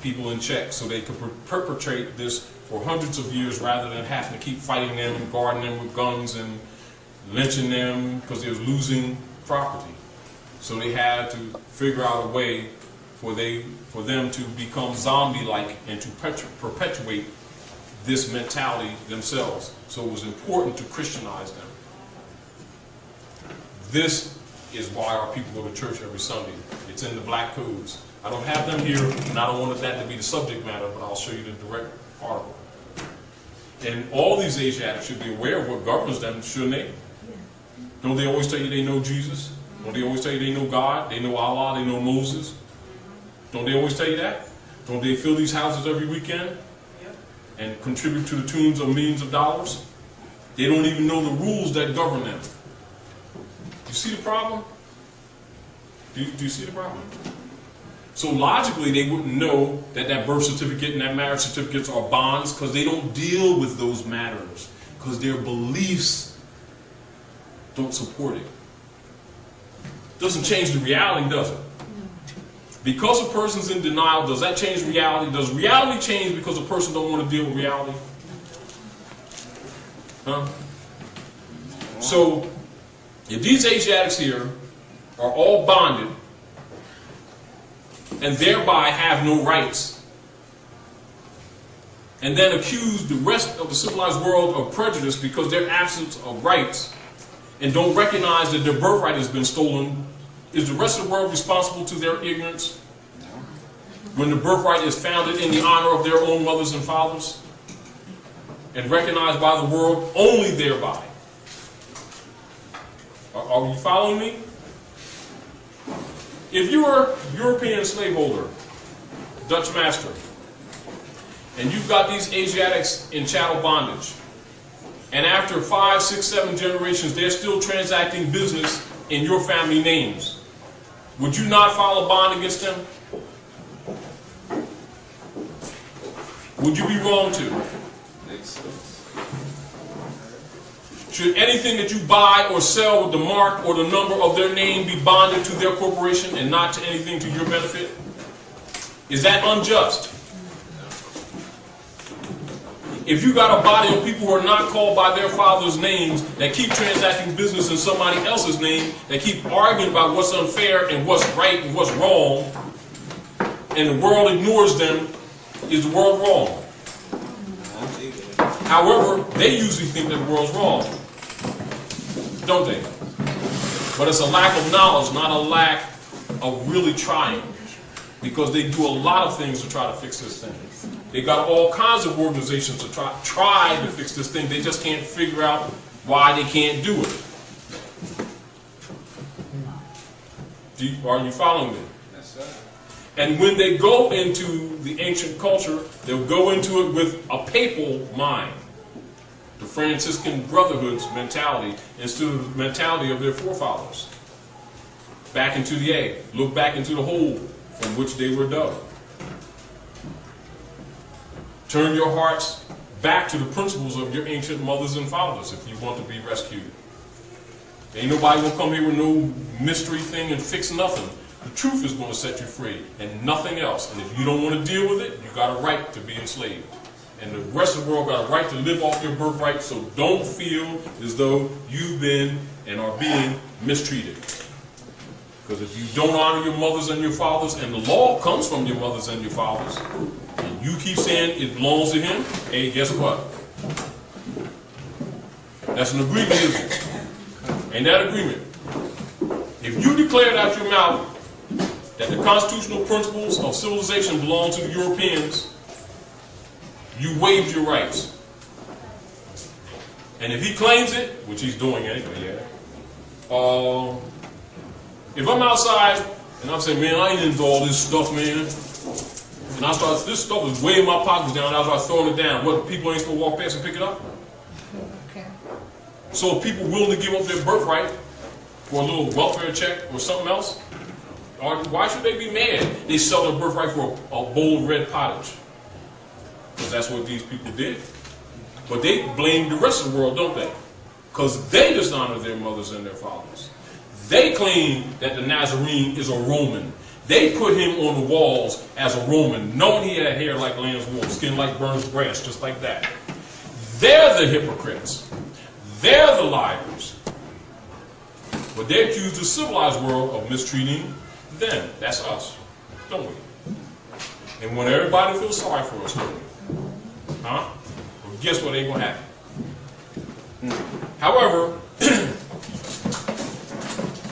Speaker 3: people in check so they could perpetrate this for hundreds of years rather than having to keep fighting them and guarding them with guns and lynching them because they was losing property. So they had to figure out a way for them to become zombie-like and to perpetuate this mentality themselves. So it was important to Christianize them. This is why our people go to church every Sunday. It's in the Black Codes. I don't have them here, and I don't want that to be the subject matter, but I'll show you the direct article. And all these Asiatics should be aware of what governs them, shouldn't they? Don't they always tell you they know Jesus? Don't they always tell you they know God? They know Allah, they know Moses? Don't they always tell you that? Don't they fill these houses every weekend and contribute to the tunes of millions of dollars? They don't even know the rules that govern them. You see the problem? Do you see the problem? So logically, they wouldn't know that that birth certificate and that marriage certificates are bonds because they don't deal with those matters because their beliefs don't support it. Doesn't change the reality, does it? Because a person's in denial, does that change reality? Does reality change because a person don't want to deal with reality? Huh? So, if these Asiatics here are all bonded and thereby have no rights, and then accuse the rest of the civilized world of prejudice because their absence of rights, and don't recognize that their birthright has been stolen, is the rest of the world responsible to their ignorance when the birthright is founded in the honor of their own mothers and fathers and recognized by the world only thereby? Are you following me? If you're a European slaveholder, Dutch master, and you've got these Asiatics in chattel bondage, and after 5, 6, 7 generations, they're still transacting business in your family names, would you not file a bond against them? Would you be wrong to? Should anything that you buy or sell with the mark or the number of their name be bonded to their corporation and not to anything to your benefit? Is that unjust? If you got a body of people who are not called by their father's names, that keep transacting business in somebody else's name, that keep arguing about what's unfair and what's right and what's wrong, and the world ignores them, Is the world wrong? However, they usually think that the world's wrong, don't they? But it's a lack of knowledge, not a lack of really trying, because they do a lot of things to try to fix this thing. They got all kinds of organizations to try to fix this thing. They just can't figure out why they can't do it. Are you following me?
Speaker 6: Yes, sir.
Speaker 3: And when they go into the ancient culture, they'll go into it with a papal mind, the Franciscan Brotherhood's mentality, instead of the mentality of their forefathers. Back into the egg. Look back into the hole from which they were dug. Turn your hearts back to the principles of your ancient mothers and fathers if you want to be rescued. Ain't nobody gonna come here with no mystery thing and fix nothing. The truth is going to set you free, and nothing else. And if you don't want to deal with it, you got a right to be enslaved. And the rest of the world got a right to live off your birthright, so don't feel as though you've been and are being mistreated. Because if you don't honor your mothers and your fathers, and the law comes from your mothers and your fathers, and you keep saying it belongs to him, hey, guess what? That's an agreement, isn't it? And that agreement, if you declared out your mouth that the constitutional principles of civilization belong to the Europeans, you waived your rights. And if he claims it, which he's doing anyway, if I'm outside and I'm saying, man, I ain't into all this stuff, man, and I start, this stuff is weighing my pockets down, and I start throwing it down, what, people ain't supposed to walk past and pick it up?
Speaker 4: Okay.
Speaker 3: So if people willing to give up their birthright for a little welfare check or something else, or why should they be mad? They sell their birthright for a bowl of red pottage. Because that's what these people did. But they blame the rest of the world, don't they? Because they dishonor their mothers and their fathers. They claim that the Nazarene is a Roman. They put him on the walls as a Roman, knowing he had hair like lamb's wool, skin like burnished brass, just like that. They're the hypocrites. They're the liars. But they accuse the civilized world of mistreating them. That's us, don't we? And when everybody feels sorry for us, don't we? Huh? Well, guess what ain't gonna happen? However,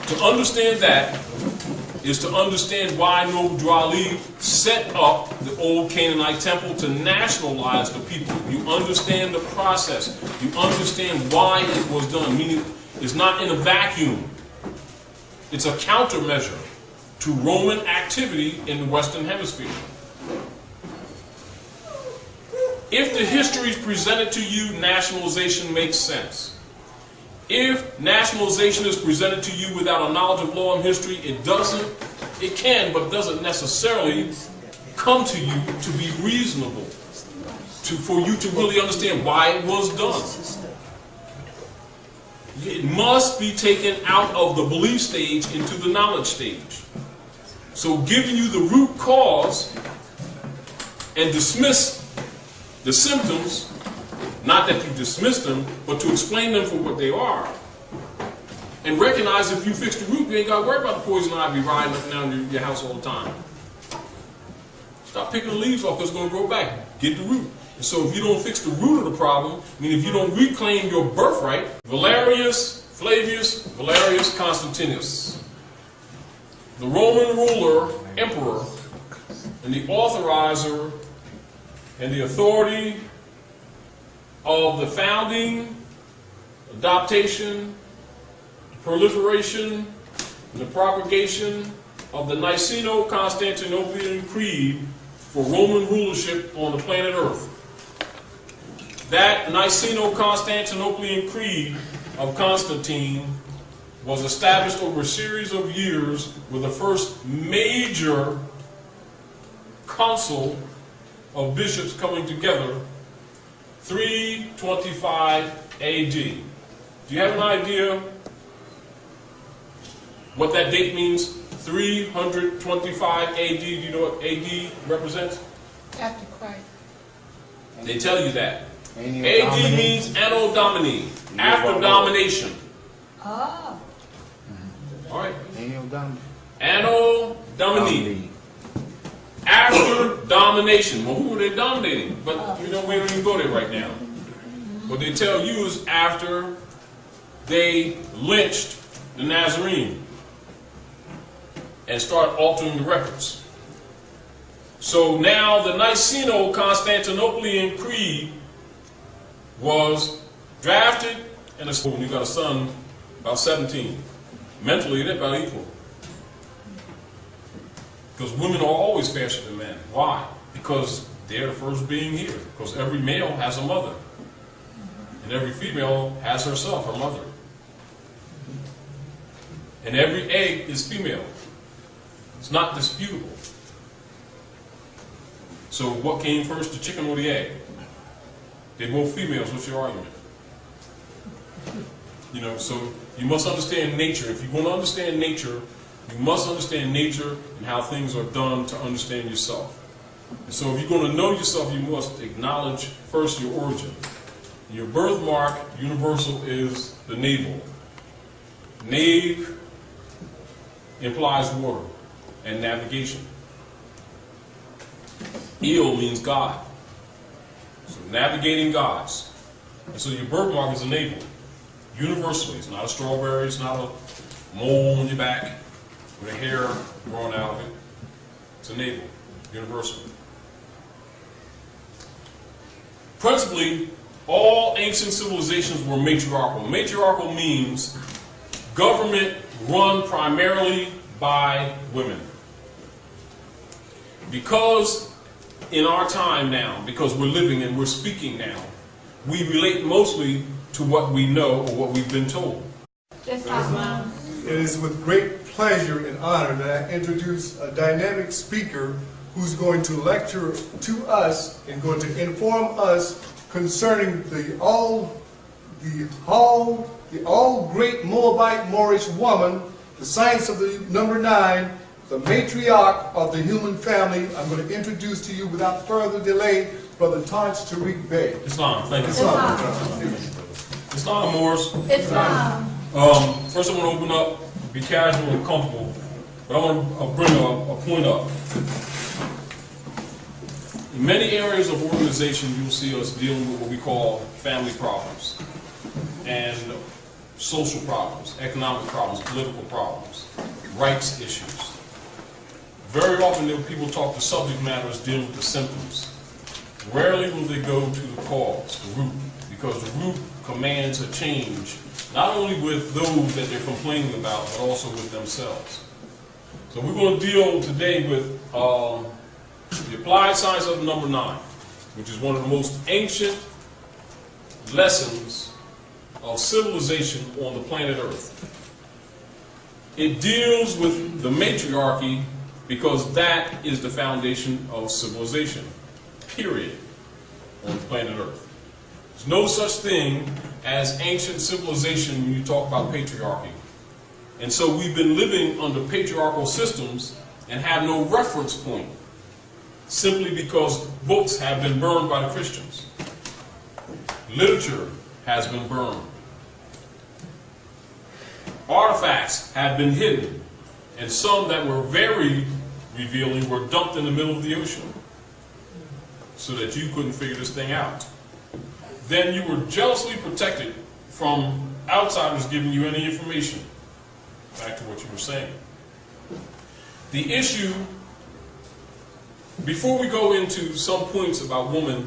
Speaker 3: to understand that is to understand why Noble Dwali set up the old Canaanite temple to nationalize the people. You understand the process. You understand why it was done. Meaning, it's not in a vacuum. It's a countermeasure to Roman activity in the Western Hemisphere. If the history is presented to you, nationalization makes sense. If nationalization is presented to you without a knowledge of law and history, it can, but doesn't necessarily come to you to be reasonable, for you to really understand why it was done. It must be taken out of the belief stage into the knowledge stage. So giving you the root cause and dismiss the symptoms, not that you dismiss them, but to explain them for what they are. And recognize if you fix the root, you ain't got to worry about the poison ivy riding up and down your house all the time. Stop picking the leaves off because it's going to grow back. Get the root. And so if you don't fix the root of the problem, I mean if you don't reclaim your birthright, Flavius Valerius Constantinus, the Roman ruler, emperor, and the authorizer and the authority of the founding, adoption, proliferation, and the propagation of the Niceno-Constantinopolitan Creed for Roman rulership on the planet Earth. That Niceno-Constantinopolitan Creed of Constantine was established over a series of years with the first major council of bishops coming together, 325 AD. Do you have an idea what that date means? 325 AD. Do you know what AD represents?
Speaker 4: After Christ.
Speaker 3: They tell you that.
Speaker 6: Anno
Speaker 3: AD
Speaker 6: Domini.
Speaker 3: means Anno Domini, after domination.
Speaker 4: Oh.
Speaker 3: All right.
Speaker 6: Anno Domini.
Speaker 3: Anno Domini, After domination. Well, who were they dominating? But we don't even go there right now. What they tell you is after they lynched the Nazarene and started altering the records. So now the Niceno-Constantinopolitan Creed was drafted, and when you got a son about 17, mentally they're about equal. Because women are always faster than men. Why? Because they're the first being here. Because every male has a mother. And every female has herself, her mother. And every egg is female. It's not disputable. So what came first, the chicken or the egg? They're both females. What's your argument? You know, so you must understand nature. If you want to understand nature, you must understand nature and how things are done to understand yourself. And so if you're going to know yourself, you must acknowledge first your origin. Your birthmark, universal, is the navel. Nave implies water and navigation. Il means God. So navigating gods. And so your birthmark is a navel. Universally. It's not a strawberry, it's not a mole on your back with a hair growing out of it. It's a navel. Universal. Principally, all ancient civilizations were matriarchal. Matriarchal means government run primarily by women. Because in our time now, because we're living and we're speaking now, we relate mostly to what we know or what we've been told.
Speaker 2: It is with great pleasure and honor that I introduce a dynamic speaker who's going to lecture to us and going to inform us concerning the all great Moabite Moorish woman, the science of the number 9, the matriarch of the human family. I'm going to introduce to you without further delay Brother Taj Tarik Bey.
Speaker 3: Islam, thank you. Islam, Moors.
Speaker 4: Islam.
Speaker 3: First I want to open up, be casual and comfortable, but I want to bring a point up. In many areas of organization, you'll see us dealing with what we call family problems and social problems, economic problems, political problems, rights issues. Very often people talk to subject matters dealing with the symptoms. Rarely will they go to the cause, the root, because the root commands a change, not only with those that they're complaining about, but also with themselves. So we're going to deal today with the applied science of the number 9, which is one of the most ancient lessons of civilization on the planet Earth. It deals with the matriarchy because that is the foundation of civilization, period, on the planet Earth. There's no such thing as ancient civilization when you talk about patriarchy. And so we've been living under patriarchal systems and have no reference point, simply because books have been burned by the Christians. Literature has been burned. Artifacts have been hidden, and some that were very revealing were dumped in the middle of the ocean so that you couldn't figure this thing out. Then you were jealously protected from outsiders giving you any information. Back to what you were saying. The issue, before we go into some points about woman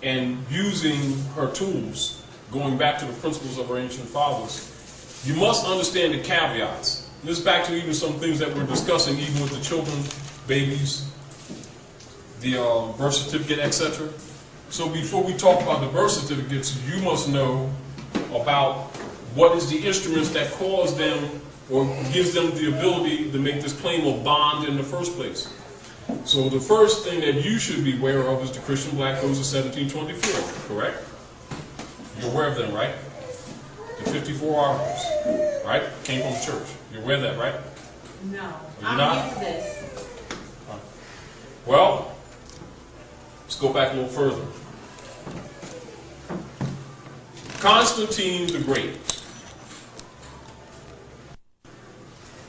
Speaker 3: and using her tools, going back to the principles of our ancient fathers, you must understand the caveats. This is back to even some things that we're discussing, even with the children, babies, the birth certificate, etc. So before we talk about the birth certificates, you must know about what is the instruments that cause them or gives them the ability to make this claim of bond in the first place. So the first thing that you should be aware of is the Christian Black Codes of 1724, correct? You're aware of them, right? The 54 articles, right? Came from the church. You're aware of that, right?
Speaker 1: No.
Speaker 3: You're not?
Speaker 1: I'm new to this.
Speaker 3: Well, let's go back a little further. Constantine the Great.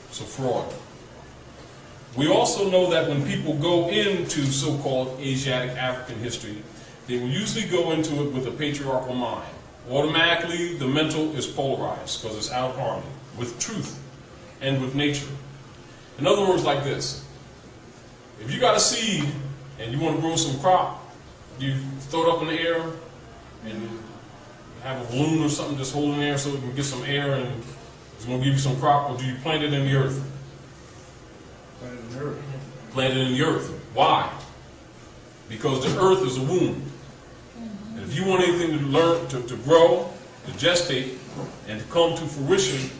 Speaker 3: It's a fraud. We also know that when people go into so-called Asiatic African history, they will usually go into it with a patriarchal mind. Automatically, the mental is polarized because it's out of harmony with truth and with nature. In other words, like this. If you got a seed and you want to grow some crop, you throw it up in the air and have a balloon or something just holding there so it can get some air and it's going to give you some crop, or do you plant it in the earth?
Speaker 2: Plant it in the earth.
Speaker 3: Plant it in the earth. Why? Because the earth is a womb. And if you want anything to learn, to grow, to gestate, and to come to fruition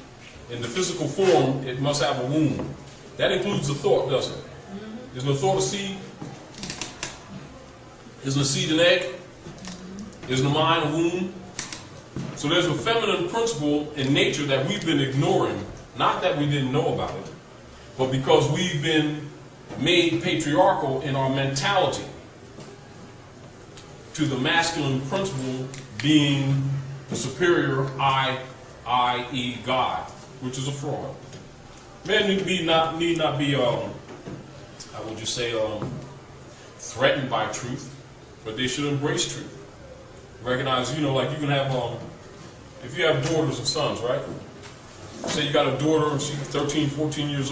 Speaker 3: in the physical form, it must have a womb. That includes the thought, doesn't it? Isn't the thought a seed? Isn't the seed an egg? Isn't the mind a womb? So there's a feminine principle in nature that we've been ignoring, not that we didn't know about it, but because we've been made patriarchal in our mentality to the masculine principle being the superior I, i.e. God, which is a fraud. Men need not be, how would you say, threatened by truth, but they should embrace truth. Recognize, like you can have, if you have daughters and sons, right? Say you got a daughter and she's 13, 14 years old.